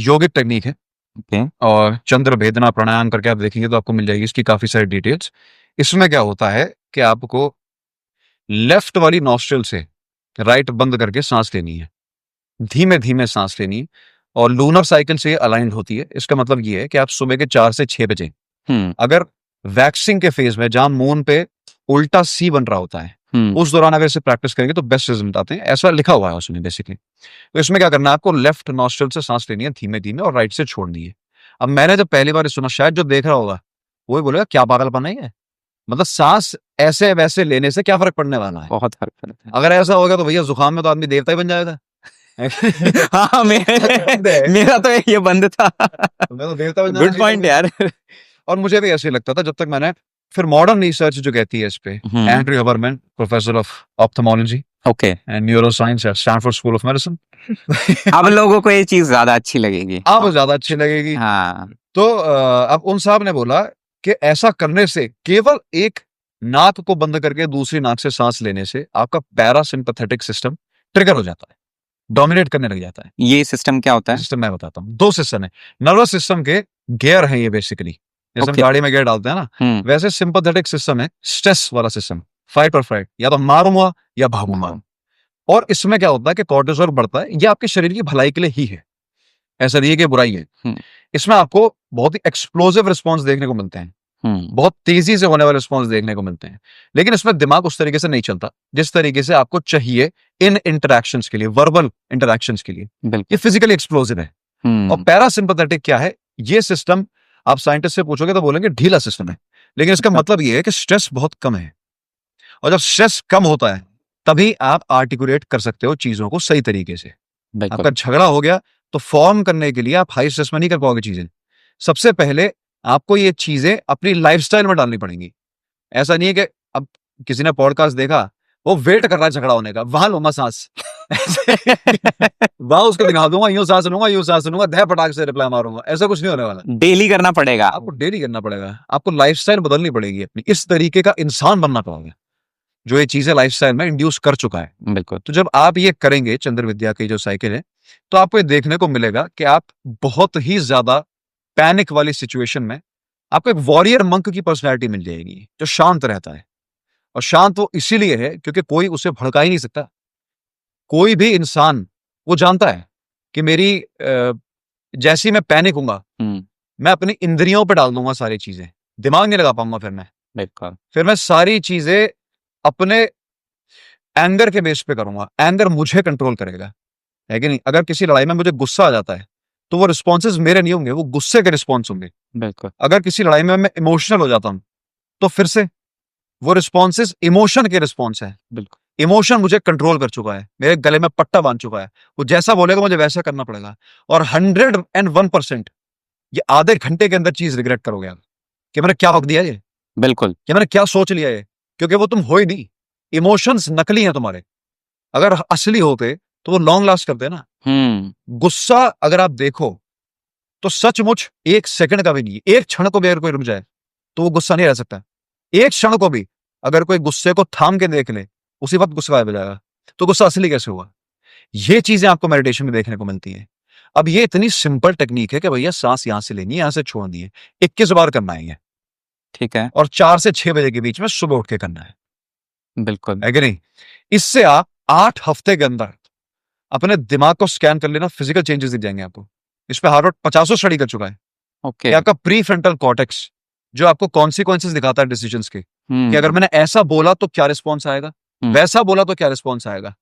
C: योगिक टेक्निक है, और चंद्र भेदना प्राणायाम करके आप देखेंगे तो आपको मिल जाएगी इसकी काफी सारी डिटेल्स। इसमें क्या होता है कि आपको लेफ्ट वाली नॉस्ट्रिल से राइट बंद करके सांस लेनी है, धीमे धीमे सांस लेनी है, और लूनर साइकिल से अलाइंड होती है। इसका मतलब ये है कि आप सुबह के 4 से 6 बजे, अगर वैक्सिंग के फेज में जहां मून पे उल्टा सी बन रहा होता है, उस दौरान अगर इसे प्रैक्टिस करेंगे तो बेस्ट रिजल्ट आते हैं। ऐसा लिखा हुआ है उसमें बेसिकली। तो इसमें क्या करना है, आपको लेफ्ट नॉस्ट्रिल से सांस लेनी है धीमे धीमे, और राइट से छोड़नी है। अब मैंने जब पहली बार सुना, शायद जो देख रहा होगा वो बोलेगा क्या पागलपन है, मतलब सांस ऐसे वैसे लेने से क्या फर्क पड़ने वाला है?
A: बहुत फर्क पड़ता है।
C: अगर ऐसा होगा तो भैया जुकाम में तो आदमी देवता ही बन जाएगा।
A: हाँ, मेरा तो ये बंद था।
C: मैं तो देवता बन
A: गुड पॉइंट यार।
C: और मुझे भी ऐसे लगता था जब तक मैंने, फिर मॉडर्न रिसर्च जो कहती है इस पे, Andrew Huberman, professor of ophthalmology
A: okay
C: and neuroscience at Stanford School of Medicine.
A: अब लोगों को ये चीज ज्यादा अच्छी लगेगी।
C: अब ज्यादा अच्छी लगेगी।
A: हाँ
C: तो अब उन साहब ने बोला कि ऐसा करने से केवल एक नाक को बंद करके दूसरी नाक से सांस लेने से आपका पैरासिम्पैथेटिक सिस्टम ट्रिगर हो जाता है, डोमिनेट करने लग जाता है।
A: ये सिस्टम क्या होता है?
C: सिस्टम मैं बताता हूँ, 2 सिस्टम है नर्वस सिस्टम के, गियर है ये बेसिकली, जैसे हम
A: Okay.
C: गाड़ी में गियर डालते हैं ना, वैसे सिंपैथेटिक सिस्टम है स्ट्रेस वाला सिस्टम, फाइट और फ्लाइट, या तो मारूंगा या भागूंगा। और इसमें क्या होता है कि कॉर्टिसोल बढ़ता है, ये आपके शरीर की भलाई के लिए ही है, ऐसा नहीं है कि बुराई है। इसमें आपको बहुत ही एक्सप्लोसिव रिस्पॉन्स देखने को मिलते हैं, बहुत तेजी से होने वाले रिस्पॉन्स देखने को मिलते हैं, लेकिन इसमें दिमाग उस तरीके से नहीं चलता जिस तरीके से आपको चाहिए इन इंटरैक्शंस के लिए, वर्बल इंटरैक्शंस के लिए। ये फिजिकली एक्सप्लोसिव है। और पैरासिम्पैथेटिक क्या है? ये सिस्टम आप साइंटिस्ट से पूछोगे तो बोलेंगे ढीला सिस्टम है, लेकिन इसका मतलब ये है कि स्ट्रेस बहुत कम है, और जब स्ट्रेस कम होता है तभी आप आर्टिकुलेट कर सकते हो चीजों को सही तरीके से। आपका झगड़ा हो गया तो फॉर्म करने के लिए आप हाई स्ट्रेस में नहीं कर पाओगे चीजें। सबसे पहले आपको ये चीजें अपनी लाइफस्टाइल में डालनी पड़ेंगी। ऐसा नहीं है कि अब किसी ने पॉडकास्ट देखा, वो वेट कर रहा है झगड़ा होने का, वहां लूंगा सांस वहां उसको दिखा दूंगा, यूं सांस लूंगा, दह पटाख से रिप्लाई मारूंगा, ऐसा कुछ नहीं होने वाला।
A: डेली करना पड़ेगा,
C: आपको डेली करना पड़ेगा, आपको लाइफस्टाइल बदलनी पड़ेगी अपनी, इस तरीके का इंसान बनना पड़ेगा जो ये चीजें लाइफस्टाइल में इंड्यूस कर चुका है।
A: बिल्कुल।
C: तो जब आप ये करेंगे चंद्र विद्या की जो साइकिल है, तो आपको ये देखने को मिलेगा कि आप बहुत ही ज्यादा पैनिक वाली सिचुएशन में आपको एक वॉरियर मंक की पर्सनैलिटी मिल जाएगी जो शांत रहता है। और शांत वो इसीलिए है क्योंकि कोई उसे भड़का ही नहीं सकता। कोई भी इंसान वो जानता है कि मेरी जैसी मैं पैनिक हूंगा, मैं अपनी इंद्रियों पे डाल दूंगा सारी चीजें, दिमाग नहीं लगा पाऊंगा फिर मैं सारी चीजें अपने एंगर के बेस पे करूंगा, एंगर मुझे कंट्रोल करेगा, है कि नहीं? अगर किसी लड़ाई में मुझे गुस्सा आ जाता है तो वो रिस्पॉन्सेज मेरे नहीं होंगे, वो गुस्से के रिस्पॉन्स होंगे।
A: बिल्कुल।
C: अगर किसी लड़ाई में मैं इमोशनल हो जाता हूं तो फिर से वो रिस्पॉन्सेज इमोशन के रिस्पॉन्स है।
A: बिल्कुल।
C: इमोशन मुझे कंट्रोल कर चुका है, मेरे गले में पट्टा बांध चुका है, वो जैसा बोलेगा मुझे वैसा करना पड़ेगा। और 101% ये आधे घंटे के अंदर चीज रिग्रेट करोगे आप कि मैंने क्या वक्त दिया ये,
A: बिल्कुल,
C: कि मैंने क्या सोच लिया ये, क्योंकि वो तुम हो ही नहीं। इमोशंस नकली हैं तुम्हारे, अगर असली होते तो वो लॉन्ग लास्ट करते ना। गुस्सा अगर आप देखो तो सचमुच 1 सेकंड का भी नहीं, 1 क्षण को भी अगर कोई रुक जाए तो वो गुस्सा नहीं रह सकता। 1 क्षण को भी अगर कोई गुस्से को थाम के देख ले, उसी वक्त गुस्सा गायब हो जाएगा। तो गुस्सा असली कैसे हुआ? ये चीजें आपको मेडिटेशन में देखने को मिलती है। अब ये इतनी सिंपल टेक्निक है कि भैया सांस यहां से लेनी है, यहां से छोड़नी है, 21 बार करना है ये,
A: ठीक है,
C: और 4 से 6 बजे के बीच में सुबह उठ के करना है।
A: बिल्कुल,
C: है कि नहीं? इससे आप 8 हफ्ते के अंदर अपने दिमाग को स्कैन कर लेना, फिजिकल चेंजेस दिख जाएंगे आपको। इस पे हार्वर्ड 50 स्टडी कर चुका है
A: ओके।
C: कि आपका प्री फ्रंटल कॉर्टेक्स जो आपको कॉन्सिक्वेंसेस दिखाता है डिसीजंस के, कि अगर मैंने ऐसा बोला तो क्या रिस्पॉन्स आएगा, वैसा बोला तो क्या रिस्पॉन्स आएगा।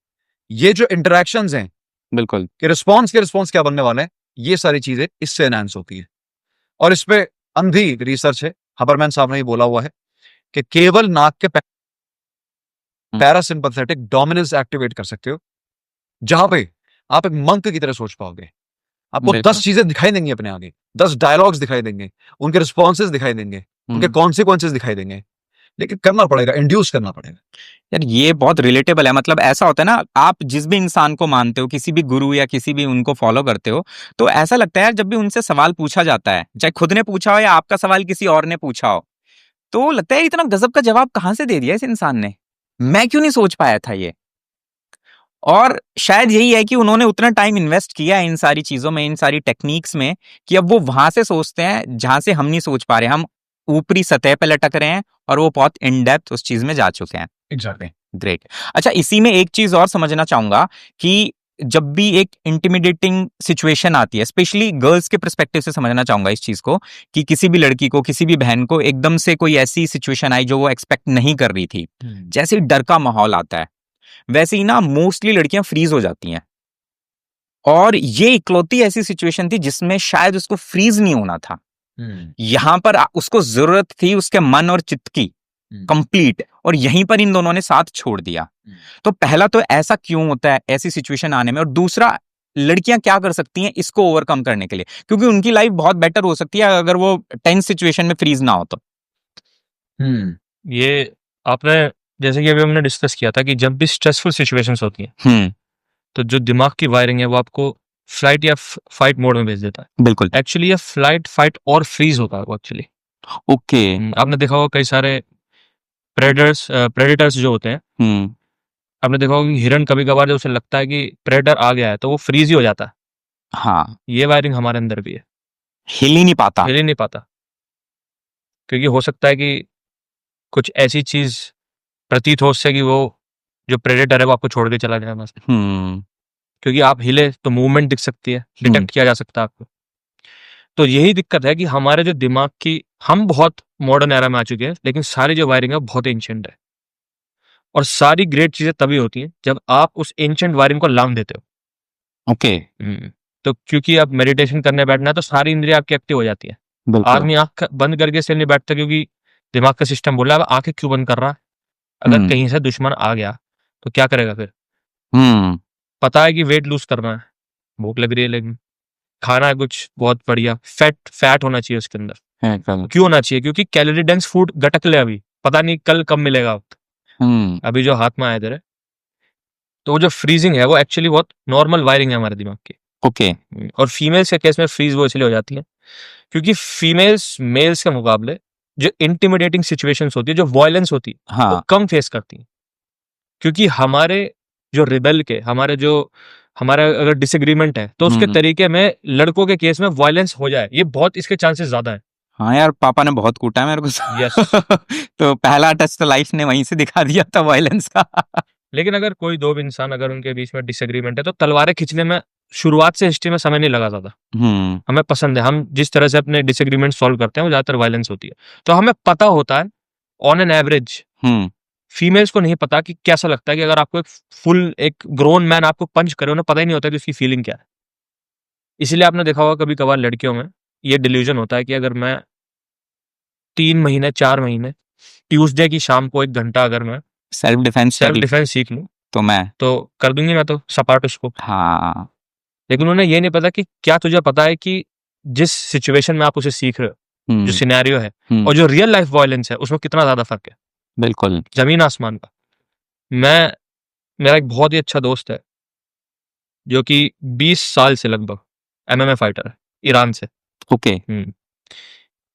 C: ये जो इंटरैक्शंस हैं,
A: बिल्कुल,
C: कि रिस्पॉन्स क्या बनने वाले हैं, ये सारी चीजें इससे एनहांस होती है। और इस पे अंधी रिसर्च है, हबरमैन साहब ने ही बोला हुआ है कि केवल नाक के पैरासिम्पैथेटिक डोमिनेंस एक्टिवेट कर सकते हो, जहां पे आप एक मंक की तरह सोच पाओगे। आपको 10 चीजें दिखाई देंगी अपने आगे, 10 डायलॉग्स दिखाई देंगे, उनके रिस्पॉन्सेज दिखाई देंगे, उनके कॉन्सिक्वेंसेज दिखाई देंगे, लेकिन करना पड़ेगा, इंड्यूस करना पड़ेगा।
A: यार ये बहुत रिलेटेबल है। मतलब ऐसा होता है ना, आप जिस भी इंसान को मानते हो, किसी भी गुरु या किसी भी उनको फॉलो करते हो, तो ऐसा लगता है यार जब भी उनसे सवाल पूछा जाता है, चाहे खुद ने पूछा हो या आपका सवाल किसी और ने पूछा हो, तो लगता है इतना गजब का जवाब कहां से दे दिया इस इंसान ने, मैं क्यों नहीं सोच पाया था ये। और शायद यही है कि उन्होंने उतना टाइम इन्वेस्ट किया है इन सारी चीजों में, इन सारी टेक्निक्स में, कि अब वो वहां से सोचते हैं जहां से हम नहीं सोच पा रहे। हम ऊपरी सतह पे लटक रहे हैं और वो बहुत इन डेप्थ उस चीज में जा चुके हैं।
C: एग्जैक्टली।
A: ग्रेट। अच्छा, इसी में एक चीज और समझना चाहूंगा कि जब भी एक इंटिमिडेटिंग सिचुएशन आती है, स्पेशली गर्ल्स के पर्सपेक्टिव से समझना चाहूंगा इस चीज को, कि किसी भी लड़की को, किसी भी बहन को एकदम से कोई ऐसी सिचुएशन आई जो वो एक्सपेक्ट नहीं कर रही थी, जैसे डर का माहौल आता है, वैसे ही ना मोस्टली लड़कियां फ्रीज हो जाती हैं। और ये इकलौती ऐसी सिचुएशन थी जिसमें शायद उसको फ्रीज नहीं होना था। यहां पर उसको जरूरत थी उसके मन और चित्त की कंप्लीट, और यहीं पर इन दोनों ने साथ छोड़ दिया। तो पहला तो ऐसा क्यों होता है ऐसी सिचुएशन आने में, और दूसरा लड़कियां क्या कर सकती हैं इसको ओवरकम करने के लिए, क्योंकि उनकी लाइफ बहुत बेटर हो सकती है अगर वो टेंस सिचुएशन में फ्रीज ना हो तो।
B: ये आपने जैसे कि अभी हमने डिस्कस किया था कि जब भी स्ट्रेसफुल सिचुएशंस होती हैं
A: हम्म,
B: तो जो दिमाग की वायरिंग है वो आपको फ्लाइट या फाइट मोड में भेज देता है।
A: बिल्कुल।
B: एक्चुअली ये फ्लाइट फाइट और फ्रीज होता है वो एक्चुअली।
A: ओके।
B: आपने देखा होगा कई सारे प्रेडेटर्स जो होते हैं,
A: हम्म,
B: आपने देखा होगा कि हिरन कभी कभार जब उसे लगता है कि प्रेडेटर आ गया है तो वो फ्रीज ही हो जाता है।
A: हाँ,
B: ये वायरिंग हमारे अंदर भी है,
A: हिल ही नहीं पाता।
B: हिल ही नहीं पाता, क्योंकि हो सकता है कि कुछ ऐसी चीज प्रतीत हो उससे कि वो जो प्रेडेटर है वो आपको छोड़ के चला जाए वहां से।
A: हम्म,
B: क्योंकि आप हिले तो मूवमेंट दिख सकती है,
A: हम्म,
B: डिटेक्ट किया जा सकता है आपको। तो यही दिक्कत है कि हमारे जो दिमाग की, हम बहुत मॉडर्न एरा में आ चुके हैं लेकिन सारी जो वायरिंग है वो बहुत एंशिएंट है। और सारी ग्रेट चीजें तभी होती हैं जब आप उस एंशिएंट वायरिंग को लांग देते हो।
A: ओके,
B: तो क्योंकि आप मेडिटेशन करने बैठना है तो सारी इंद्रियां आपकी एक्टिव हो जाती है।
A: बिल्कुल।
B: आदमी आंख बंद करके इसलिए नहीं बैठता क्योंकि दिमाग का सिस्टम बोल रहा है अब आंखें क्यों बंद कर रहा है, अगर
A: हम्म,
B: कहीं से दुश्मन आ गया तो क्या करेगा फिर।
A: हम्म,
B: पता है कि वेट लूज करना है, भूख लग रही है, लेकिन खाना है कुछ बहुत बढ़िया, फैट होना चाहिए उसके अंदर।
A: है कल।
B: क्यों होना चाहिए? क्योंकि कैलोरी डेंस फूड गटक ले, अभी पता नहीं कल कब मिलेगा,
A: हम्म,
B: अभी जो हाथ में आया इधर है। तो वो जो फ्रीजिंग है वो एक्चुअली बहुत नॉर्मल वायरिंग है हमारे दिमाग की।
A: ओके,
B: और फीमेल्स के केस में फ्रीज वो इसलिए हो जाती है क्योंकि फीमेल्स मेल्स के मुकाबले जो इंटिमिडेटिंग सिचुएशंस होती है, जो वायलेंस होती है, वो
A: हाँ,
B: कम फेस करती है। क्योंकि हमारे जो रिबेल के, हमारा अगर डिसएग्रीमेंट है तो उसके
A: हम्म,
B: तरीके में लड़कों के केस में वायलेंस हो जाए, ये बहुत इसके चांसेस ज्यादा है।
A: हाँ यार, पापा ने बहुत कूटा है मेरे को।
B: यस।
A: तो पहला टच तो लाइफ ने वहीं से दिखा दिया था, वायलेंस का।
B: लेकिन अगर कोई दो इंसान अगर उनके बीच में डिसएग्रीमेंट है तो तलवारें खींचने में शुरुआत से हिस्ट्री में समय नहीं लगा ज्यादा।
A: हम्म,
B: हमें पसंद है, हम जिस तरह से अपने डिसएग्रीमेंट सॉल्व करते हैं वो ज्यादातर वायलेंस होती है। तो हमें पता होता है on an average,
A: hmm,
B: females को नहीं पता कि कैसा लगता है कि अगर आपको एक ग्रोन मैन आपको पंच करे, उन्हें पता ही नहीं होता कि उसकी फीलिंग क्या है। इसलिए आपने देखा होगा कभी कभार लड़कियों में ये डिल्यूजन होता है कि अगर मैं 3 महीने 4 महीने ट्यूसडे की शाम को 1 घंटा अगर मैं
A: सेल्फ डिफेंस
B: सेल्फ डिफेंस सीख लूं
A: तो मैं,
B: तो कर दूंगी मैं तो सपाट उसको।
A: हाँ,
B: लेकिन उन्हें ये नहीं पता कि क्या तुझे पता है कि जिस सिचुएशन में आप उसे सीख रहे हो, जो सिनेरियो है और जो रियल लाइफ वायलेंस है, उसमें कितना ज्यादा फर्क है,
A: बिल्कुल।
B: जमीन आसमान का। मेरा एक बहुत ही अच्छा दोस्त है जो कि 20 साल से लगभग एमएमए फाइटर है, ईरान से।
A: ओके,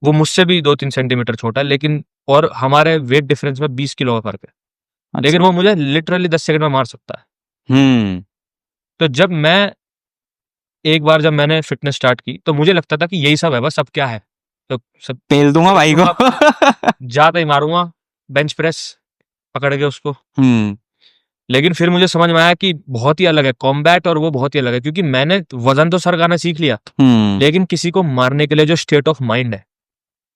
B: वो मुझसे भी 2-3 सेंटीमीटर छोटा है, लेकिन और हमारे वेट डिफरेंस में 20 किलो का फर्क है, लेकिन वो मुझे लिटरली 10 सेकंड में मार सकता है।
A: हम्म,
B: तो एक बार जब मैंने फिटनेस स्टार्ट की तो मुझे लगता था कि यही सब है, बस अब क्या है, तो सब
A: पेल दूंगा भाई को।
B: जाते ही मारूंगा, बेंच प्रेस पकड़ के उसको।
A: हम्म,
B: लेकिन फिर मुझे समझ में आया कि बहुत ही अलग है कॉम्बैट, और वो बहुत ही अलग है, क्योंकि मैंने वजन तो सर गाना सीख लिया, लेकिन किसी को मारने के लिए जो स्टेट ऑफ माइंड है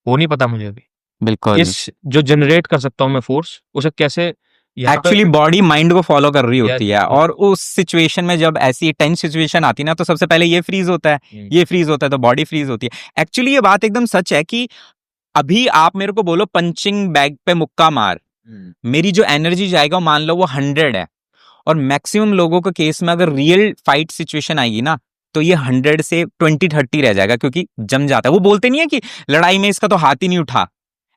B: वो नहीं पता मुझे अभी।
A: बिल्कुल।
B: इस जो जनरेट कर सकता हूँ मैं फोर्स, उसे कैसे
A: एक्चुअली बॉडी माइंड को फॉलो कर रही होती है,
B: Yes,
A: और उस सिचुएशन में जब ऐसी टेंस सिचुएशन आती है ना, तो सबसे पहले ये फ्रीज होता है, ये फ्रीज होता है, तो बॉडी फ्रीज होती है। एक्चुअली ये बात एकदम सच है कि अभी आप मेरे को बोलो पंचिंग बैग पे मुक्का मार, मेरी जो एनर्जी जाएगा मान लो वो 100 है, और मैक्सिमम लोगों के केस में अगर रियल फाइट सिचुएशन आएगी ना, तो ये 100 से 20-30 रह जाएगा, क्योंकि जम जाता है। वो बोलते नहीं है कि लड़ाई में इसका तो हाथ ही नहीं उठा,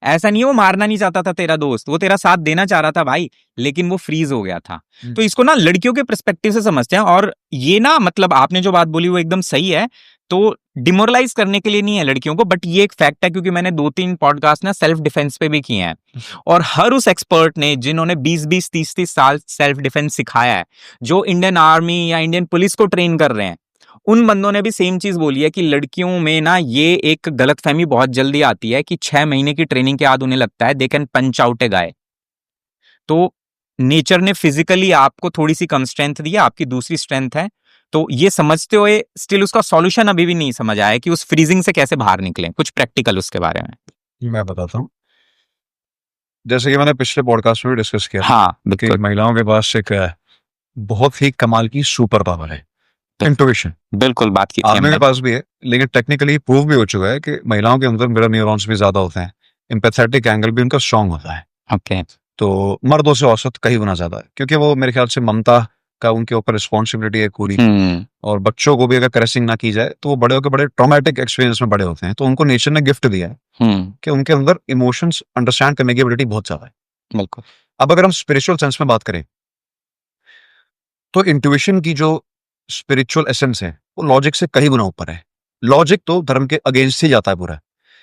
A: ऐसा नहीं है, वो मारना नहीं चाहता था तेरा दोस्त, वो तेरा साथ देना चाह रहा था भाई, लेकिन वो फ्रीज हो गया था। तो इसको ना लड़कियों के पर्सपेक्टिव से समझते हैं, और ये ना मतलब आपने जो बात बोली वो एकदम सही है। तो डिमोरलाइज करने के लिए नहीं है लड़कियों को, बट ये एक फैक्ट है, क्योंकि मैंने 2-3 पॉडकास्ट ना सेल्फ डिफेंस पे भी किए हैं, और हर उस एक्सपर्ट ने जिन्होंने 20-20 30-30 साल सेल्फ डिफेंस सिखाया है, जो इंडियन आर्मी या इंडियन पुलिस को ट्रेन कर रहे हैं, उन बंदों ने भी सेम चीज बोली है कि लड़कियों में ना ये एक गलतफहमी बहुत जल्दी आती है कि 6 महीने की ट्रेनिंग के बाद उन्हें लगता है दे कैन पंच आउट ए गाय। तो नेचर ने फिजिकली आपको थोड़ी सी कम स्ट्रेंथ दी है, आपकी दूसरी स्ट्रेंथ है। तो ये समझते हुए स्टिल उसका सॉल्यूशन अभी भी नहीं समझ आया कि उस फ्रीजिंग से कैसे बाहर निकलें, कुछ प्रैक्टिकल उसके बारे में
C: मैं बताता हूँ। जैसे कि मैंने पिछले पॉडकास्ट में भी डिस्कस किया,
A: हाँ
C: कि
A: बिल्कुल,
C: महिलाओं के पास एक बहुत ही कमाल की सुपर पावर है, इंट्यूशन।
A: बिल्कुल बात की थी
C: आदमी
A: हमने।
C: के पास भी है, लेकिन टेक्निकली प्रूव भी हो चुका है कि महिलाओं के अंदर मिरर न्यूरॉन्स भी ज्यादा होते हैं, एम्पैथेटिक एंगल भी उनका स्ट्रांग होता है।
A: ओके,
C: तो मर्दों से औसत कई गुना ज्यादा है, क्योंकि वो मेरे ख्याल से ममता का उनके ऊपर रिस्पॉन्सिबिलिटी है पूरी। और बच्चों को भी अगर कैरेसिंग ना की जाए तो वो बड़े होकर बड़े ट्रॉमेटिक एक्सपीरियंस में बड़े होते हैं। तो उनको नेचर ने गिफ्ट दिया है कि उनके अंदर इमोशंस अंडरस्टैंड करने की एबिलिटी बहुत ज्यादा है।
A: बिल्कुल।
C: अब अगर हम स्पिरिचुअल सेंस में बात करें तो इंट्यूशन की जो स्पिरिचुअल एसेंस है वो लॉजिक से कहीं गुना ऊपर है। लॉजिक तो धर्म के अगेंस्ट ही जाता है पूरा,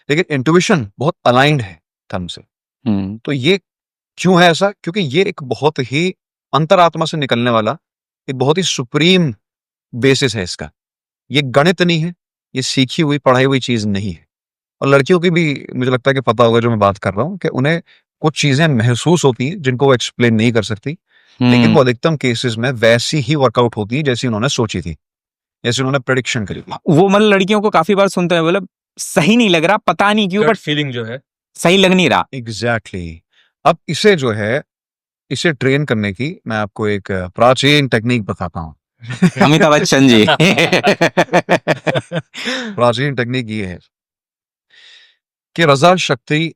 C: लेकिन इंट्यूशन बहुत अलाइंड है धर्म से। तो ये क्यों है ऐसा? क्योंकि ये एक बहुत ही अंतरात्मा से निकलने वाला एक बहुत ही सुप्रीम बेसिस है इसका। ये गणित नहीं है, ये सीखी हुई पढ़ाई हुई चीज नहीं है। और लड़कियों की भी मुझे लगता है कि पता होगा जो मैं बात कर रहा हूँ, कि उन्हें कुछ चीजें महसूस होती हैं जिनको वो एक्सप्लेन नहीं कर सकती, लेकिन वो अधिकतम केसेस में वैसी ही वर्कआउट होती है जैसी उन्होंने सोची थी, जैसे उन्होंने प्रेडिक्शन करी थी।
A: वो मतलब लड़कियों को काफी बार सुनते हैं, मतलब सही नहीं लग रहा, पता नहीं क्यों,
B: गट
A: बट
B: फीलिंग जो है
A: सही लग नहीं रहा।
C: एग्जैक्टली। अब इसे जो है, इसे ट्रेन करने की मैं आपको एक प्राचीन टेक्निक बताता हूँ।
A: अमिताभ बच्चन जी।
C: प्राचीन टेक्निक ये है कि रजा शक्ति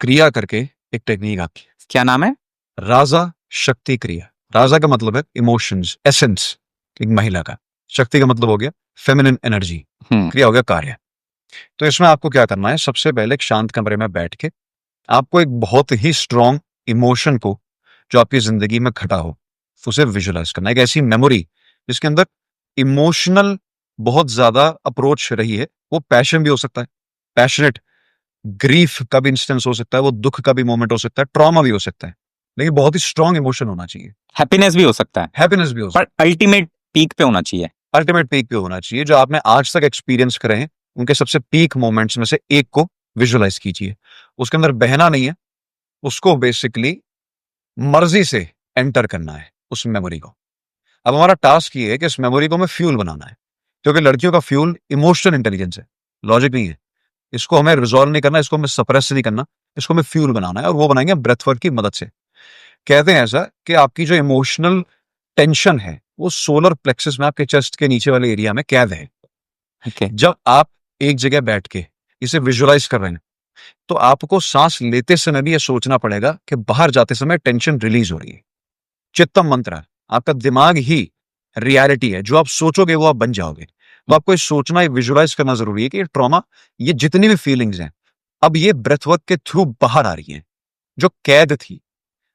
C: क्रिया करके एक टेक्निक आती है।
A: क्या नाम है?
C: राजा शक्ति क्रिया। राजा का मतलब है इमोशंस, एसेंस एक महिला का। शक्ति का मतलब हो गया फेमिनिन एनर्जी, क्रिया हो गया कार्य। तो इसमें आपको क्या करना है, सबसे पहले एक शांत कमरे में बैठ के आपको एक बहुत ही स्ट्रॉन्ग इमोशन को जो आपकी जिंदगी में घटा हो उसे विजुअलाइज करना। एक ऐसी मेमोरी जिसके अंदर इमोशनल बहुत ज्यादा अप्रोच रही है। वो पैशन भी हो सकता है, पैशनेट ग्रीफ का भी इंस्टेंस हो सकता है, वो दुख का भी मोमेंट हो सकता है, ट्रॉमा भी हो सकता है, लेकिन बहुत ही स्ट्रॉन्ग इमोशन होना चाहिए।
A: हैप्पीनेस भी हो सकता है,
C: हैप्पीनेस भी हो सकता
A: पर अल्टीमेट पीक पे होना चाहिए।
C: है, अल्टीमेट पीक पे होना चाहिए। जो आपने आज तक एक्सपीरियंस करे हैं उनके सबसे पीक मोमेंट्स में से एक को विजुअलाइज कीजिए। उसके अंदर बहना नहीं है, उसको बेसिकली मर्जी से एंटर करना है उस मेमोरी को। अब हमारा टास्क ये है कि इस मेमोरी को हमें फ्यूल बनाना है, क्योंकि लड़कियों का फ्यूल इमोशनल इंटेलिजेंस है, लॉजिक नहीं है। इसको हमें रिजॉल्व नहीं करना, इसको हमें सप्रेस नहीं करना, इसको हमें फ्यूल बनाना है, और वो बनाएंगे ब्रेथ वर्क की मदद से। कहते हैं ऐसा कि आपकी जो इमोशनल टेंशन है वो सोलर प्लेक्सस में, आपके चेस्ट के नीचे वाले एरिया में कैद है।
A: Okay.
C: जब आप एक जगह बैठ के इसे विजुअलाइज कर रहे हैं तो आपको सांस लेते समय भी यह सोचना पड़ेगा कि बाहर जाते समय टेंशन रिलीज हो रही है। चित्तम मंत्र, आपका दिमाग ही रियलिटी है, जो आप सोचोगे वो आप बन जाओगे। तो आपको ये सोचना, ये विजुअलाइज करना जरूरी है कि ये ट्रॉमा, ये जितनी भी फीलिंग्स हैं, अब ये ब्रेथवर्क के थ्रू बाहर आ रही हैं। जो कैद थी,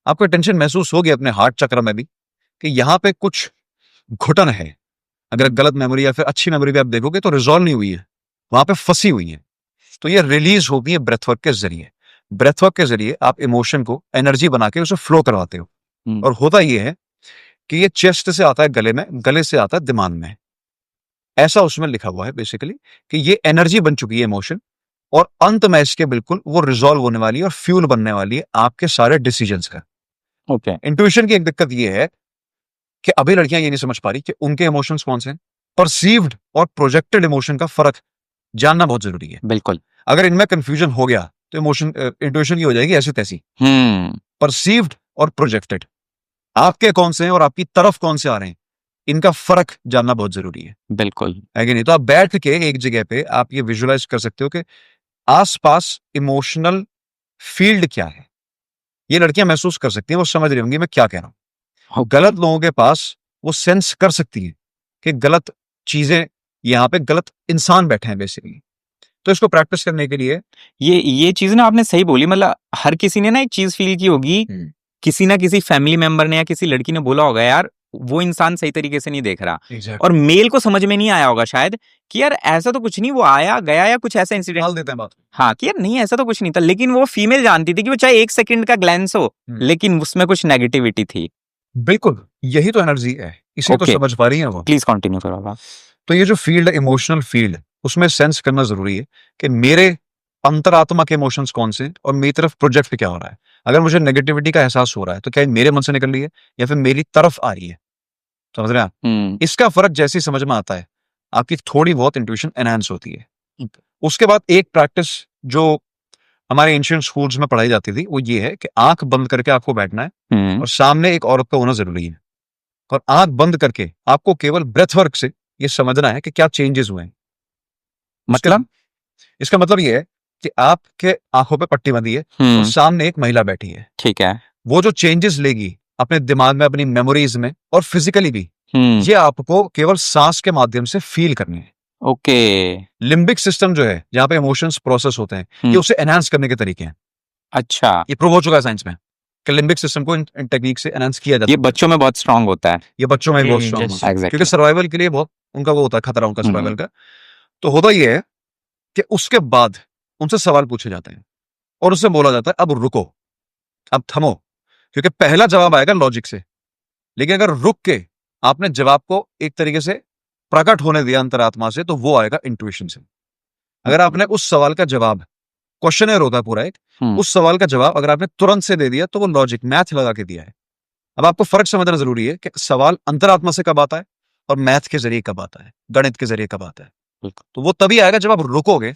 C: आपको टेंशन महसूस होगी अपने हार्ट चक्र में भी कि यहाँ पे कुछ घुटन है। अगर गलत मेमोरी या फिर अच्छी मेमोरी भी आप देखोगे तो रिजॉल्व नहीं हुई है, वहां पे फंसी हुई है। तो ये रिलीज होती है ब्रेथवर्क के जरिए। ब्रेथवर्क के जरिए आप इमोशन को एनर्जी बना के उसे फ्लो करवाते हो। और होता ये है कि ये चेस्ट से आता है गले में, गले से आता है दिमाग में। ऐसा उसमें लिखा हुआ है बेसिकली कि ये एनर्जी बन चुकी है इमोशन, और अंत में इसके बिल्कुल वो रिजॉल्व होने वाली है और फ्यूल बनने वाली है आपके सारे डिसीजंस का।
A: ओके।
C: इंट्यूशन की एक दिक्कत ये है कि अभी लड़कियां ये नहीं समझ पा रही कि उनके इमोशंस कौन से हैं। परसीव्ड और प्रोजेक्टेड इमोशन का फर्क जानना बहुत जरूरी है।
A: बिल्कुल।
C: अगर इनमें कंफ्यूजन हो गया तो इमोशन इंट्यूशन की हो जाएगी ऐसी तैसी। परसीव्ड और प्रोजेक्टेड, आपके कौन से हैं और आपकी तरफ कौन से आ रहे हैं, इनका फर्क जानना बहुत जरूरी है।
A: बिल्कुल
C: है कि नहीं? तो आप बैठ के एक जगह पे आप ये विजुअलाइज कर सकते हो कि आसपास इमोशनल फील्ड क्या है। ये लड़कियां महसूस कर सकती हैं, वो समझ रही होंगी मैं क्या कह रहा हूं। गलत लोगों के पास वो सेंस कर सकती है कि गलत चीजें, यहाँ पे गलत इंसान बैठे हैं बेसिकली। तो इसको प्रैक्टिस करने के लिए
A: ये चीज ना आपने सही बोली। मतलब हर किसी ने ना एक चीज फील की होगी, किसी ना किसी फैमिली मेंबर ने या किसी लड़की ने बोला होगा यार वो इंसान सही तरीके से नहीं देख रहा। और मेल को समझ में नहीं आया होगा शायद कि यार ऐसा तो कुछ नहीं, वो आया गया या कुछ ऐसा इंसिडेंट
C: देते हैं बात।
A: हाँ कि यार नहीं ऐसा तो कुछ नहीं था, लेकिन वो फीमेल जानती थी कि वो चाहे 1 सेकंड का ग्लैंस हो लेकिन उसमें कुछ नेगेटिविटी थी।
C: बिल्कुल, यही तो एनर्जी है, इसे तो समझ पा रही है वो।
A: प्लीज कंटिन्यू करो आप।
C: तो ये जो फील्ड है इमोशनल फील्ड, उसमें सेंस करना जरूरी है कि मेरे अंतरात्मा के इमोशंस कौन से और मेरी तरफ प्रोजेक्ट क्या हो रहा है। अगर मुझे नेगेटिविटी का एहसास हो रहा है तो क्या मेरे मन से निकल रही है या फिर मेरी तरफ आ रही है। समझ रहे हैं आप? इसका फर्क जैसे ही समझ में आता है आपकी थोड़ी बहुत इंट्यूशन एनहांस होती है। उसके बाद एक प्रैक्टिस जो हमारे एंशिएंट स्कूल्स में पढ़ाई जाती थी वो ये है कि आंख बंद करके आपको बैठना है और सामने एक औरत का होना जरूरी है, और आंख बंद करके आपको केवल ब्रेथ वर्क से ये समझना है कि क्या चेंजेस हुए हैं।
A: मतलब
C: इसका मतलब ये है कि आपके आंखों पे पट्टी बंधी है और सामने एक महिला बैठी है।
A: ठीक है।
C: वो जो चेंजेस लेगी अपने दिमाग में, अपनी मेमोरीज में और फिजिकली भी, ये आपको केवल सांस के माध्यम से फील करनी है।
A: ओके।
C: लिम्बिक सिस्टम जो है जहां पे इमोशंस प्रोसेस होते हैं, ये उसे एनहांस करने के तरीके हैं।
A: अच्छा।
C: ये प्रूव हो चुका है साइंस में। कि लिम्बिक सिस्टम को इन टेक्निक से एनहांस किया जाता
A: ये
C: है।
A: बच्चों में बहुत स्ट्रांग होता है।
C: ये बच्चों में बहुत
B: yes.
C: स्ट्रांग होता है
A: Exactly.
C: क्योंकि सर्वाइवल के लिए बहुत उनका वो होता है, खतरा उनका सर्वाइवल का। तो होता ये है कि उसके बाद उनसे सवाल पूछे जाते हैं और उससे बोला जाता है अब रुको, अब थमो, क्योंकि पहला जवाब आएगा लॉजिक से, लेकिन अगर रुक के आपने जवाब को एक तरीके से प्रकट होने दिया अंतरात्मा से, तो वो आएगा इंट्यूशन से। अगर आपने उस सवाल का जवाब, क्वेश्चनर होता है पूरा एक, उस सवाल का जवाब अगर आपने तुरंत से दे दिया तो वो लॉजिक, मैथ लगा के दिया है। अब आपको फर्क समझना जरूरी है कि सवाल अंतरात्मा से कब आता है और मैथ के जरिए कब आता है, गणित के जरिए कब आता है। तो वो तभी आएगा जब आप रुकोगे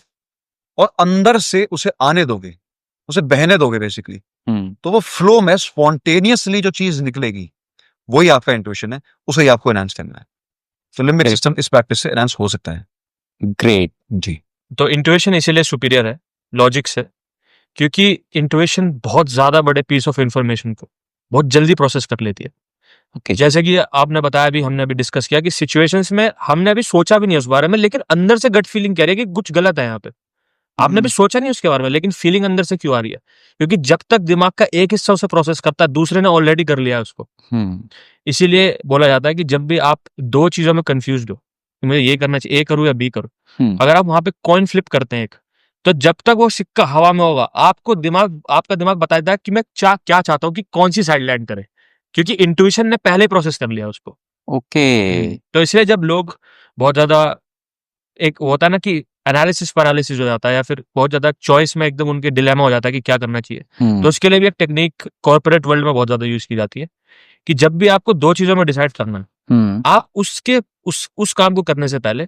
C: और अंदर से उसे आने दोगे, उसे बहने दोगे बेसिकली। तो वो फ्लो में स्पॉन्टेनियसली जो चीज निकलेगी वही आपका इंट्यूशन है, उसे ही आपको एनहांस करना है। तो लिम्बिक सिस्टम इस प्रैक्टिस से एनहांस हो सकता है।
A: ग्रेट
C: जी।
B: तो इंट्यूशन इसीलिए सुपीरियर है लॉजिक से, क्योंकि इंट्यूशन बहुत ज्यादा बड़े पीस ऑफ इंफॉर्मेशन को बहुत जल्दी प्रोसेस कर लेती है।
A: ओके
B: जैसे कि आपने बताया, अभी हमने अभी डिस्कस किया कि सिचुएशंस में हमने अभी सोचा भी नहीं उस बारे में, लेकिन अंदर से गट फीलिंग कह रही है कि कुछ गलत है यहाँ पे। आपने भी सोचा नहीं उसके बारे में, लेकिन फीलिंग अंदर से क्यों आ रही है? क्योंकि जब तक दिमाग का एक हिस्सा उसे प्रोसेस करता है, दूसरे ने ऑलरेडी कर लिया है उसको। इसीलिए बोला जाता है कि जब भी आप दो चीजों में कंफ्यूज हो कि मुझे ये करना चाहिए, ए करूं या बी करूं, अगर आप वहां पे कॉइन फ्लिप करते हैं एक, तो जब तक वो सिक्का हवा में होगा, आपका दिमाग बताता है कि मैं क्या चाहता हूँ कि कौन सी साइड लैंड करे, क्योंकि इंट्यूशन ने पहले प्रोसेस कर लिया उसको।
A: ओके
B: तो इसलिए जब लोग बहुत ज्यादा, एक होता है ना कि एनालिसिस पैरालिसिस हो जाता है, या फिर बहुत ज्यादा चॉइस में एकदम उनके डिलेमा हो जाता है कि क्या करना चाहिए, तो उसके लिए भी एक टेक्निक कॉर्पोरेट वर्ल्ड में बहुत ज्यादा यूज की जाती है कि जब भी आपको दो चीजों में डिसाइड करना है, आप उस काम को करने से पहले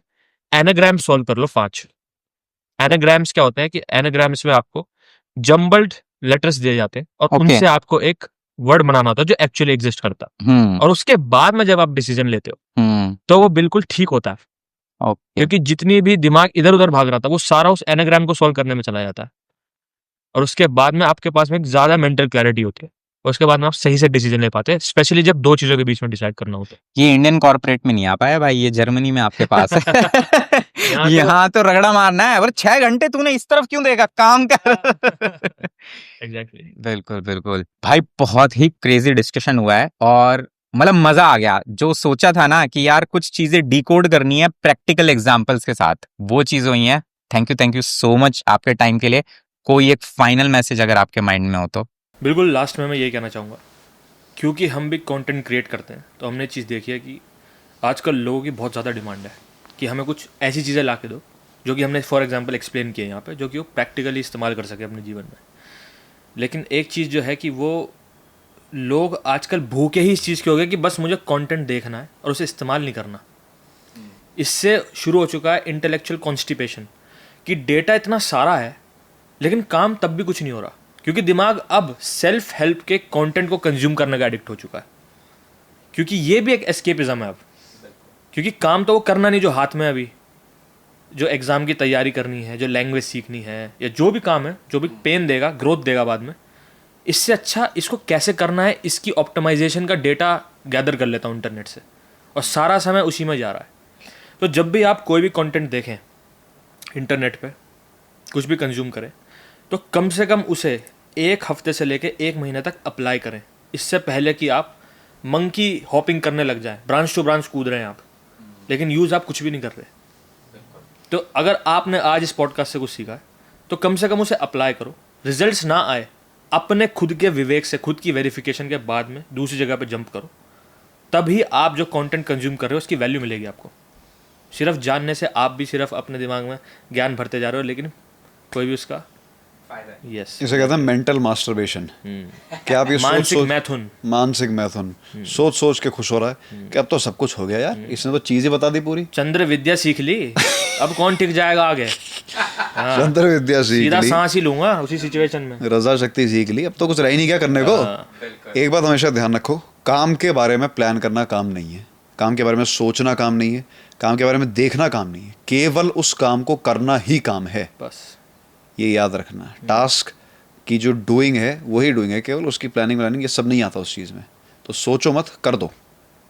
B: एनाग्राम सॉल्व कर लो 5। एनाग्राम्स क्या होते हैं कि एनाग्राम्स में आपको जम्बल्ड लेटर्स दिए जाते हैं और उनसे आपको एक वर्ड बनाना होता है जो एक्चुअली एग्जिस्ट करता है, और उसके बाद में जब आप डिसीजन लेते हो तो वो बिल्कुल ठीक होता है। क्योंकि जितनी भी दिमाग इधर उधर भाग रहा था, वो सारा उस एनाग्राम को सॉल्व करने में चला जाता है, और उसके बाद में आपके पास में एक ज्यादा मेंटल क्लैरिटी होती है, और उसके बाद में आप सही से डिसीजन ले पाते हैं, स्पेशली जब दो चीजों के बीच में डिसाइड करना होता है।
A: ये इंडियन कॉर्पोरेट में नहीं आ पाया भाई, ये जर्मनी में आपके पास है। यहाँ तो रगड़ा मारना है, और 6 घंटे तूने इस तरफ क्यों देखा, काम कर।
B: एग्जैक्टली
A: बिल्कुल बिल्कुल भाई, बहुत ही क्रेजी डिस्कशन हुआ है, और मतलब मजा आ गया। जो सोचा था ना कि यार कुछ चीजें डिकोड करनी है प्रैक्टिकल एग्जांपल्स के साथ, वो चीज हुई है। थैंक यू सो मच आपके टाइम के लिए। कोई एक फाइनल मैसेज अगर आपके माइंड में हो तो?
B: बिल्कुल, लास्ट में मैं ये कहना चाहूँगा, क्योंकि हम भी कंटेंट क्रिएट करते हैं, तो हमने चीज़ देखी है कि आजकल लोगों की बहुत ज़्यादा डिमांड है कि हमें कुछ ऐसी चीज़ें ला के दो जो कि हमने फॉर एग्जांपल एक्सप्लेन किए यहाँ पे, जो कि वो प्रैक्टिकली इस्तेमाल कर सके अपने जीवन में। लेकिन एक चीज़ जो है कि वो लोग आजकल भूखे ही इस चीज़ के हो गए कि बस मुझे कंटेंट देखना है और उसे इस्तेमाल नहीं करना। इससे शुरू हो चुका है इंटेलेक्चुअल कॉन्स्टिपेशन, कि डेटा इतना सारा है लेकिन काम तब भी कुछ नहीं हो रहा, क्योंकि दिमाग अब सेल्फ हेल्प के कंटेंट को कंज्यूम करने का एडिक्ट हो चुका है। क्योंकि ये भी एक एस्केपिज्म है अब, क्योंकि काम तो वो करना नहीं जो हाथ में अभी, जो एग्ज़ाम की तैयारी करनी है, जो लैंग्वेज सीखनी है, या जो भी काम है जो भी पेन देगा, ग्रोथ देगा बाद में, इससे अच्छा इसको कैसे करना है, इसकी ऑप्टिमाइजेशन का डेटा गैदर कर लेता हूँ इंटरनेट से, और सारा समय उसी में जा रहा है। तो जब भी आप कोई भी कंटेंट देखें इंटरनेट पे, कुछ भी कंज्यूम करें, तो कम से कम उसे 1 हफ्ते से लेके 1 महीने तक अप्लाई करें, इससे पहले कि आप मंकी हॉपिंग करने लग जाएं, ब्रांच टू ब्रांच कूद रहे हैं आप, लेकिन यूज़ आप कुछ भी नहीं कर रहे। तो अगर आपने आज इस पॉडकास्ट से कुछ सीखा है, तो कम से कम उसे अप्लाई करो। रिजल्ट्स ना आए, अपने खुद के विवेक से, खुद की वेरिफिकेशन के बाद में दूसरी जगह पे जंप करो, तभी आप जो कंटेंट कंज्यूम कर रहे हो उसकी वैल्यू मिलेगी आपको। सिर्फ जानने से आप भी सिर्फ अपने दिमाग में ज्ञान भरते जा रहे हो, लेकिन कोई भी उसका यस,
C: इसे कहते हैं मेंटल मास्टरबेशन। क्या आप ये मानसिक मैथुन सोच के खुश हो रहा है कि अब तो सब कुछ हो गया यार, इसने तो चीजें बता दी पूरी,
B: चंद्र विद्या सीख ली, अब कौन टिक जाएगा आगे।
C: चंद्र विद्या सीख
B: सीधा
C: ली,
B: सांस ही लूंगा उसी सिचुएशन में,
C: रजा शक्ति सीख ली, अब तो कुछ रह ही नहीं क्या करने को। एक बात हमेशा ध्यान रखो, काम के बारे में प्लान करना काम नहीं है, काम के बारे में सोचना काम नहीं है, काम के बारे में देखना काम नहीं है, केवल उस काम को करना ही काम है, बस ये याद रखना। टास्क की जो डूइंग है वही डूइंग है, केवल उसकी प्लानिंग ये सब नहीं आता उस चीज़ में। तो सोचो मत, कर दो।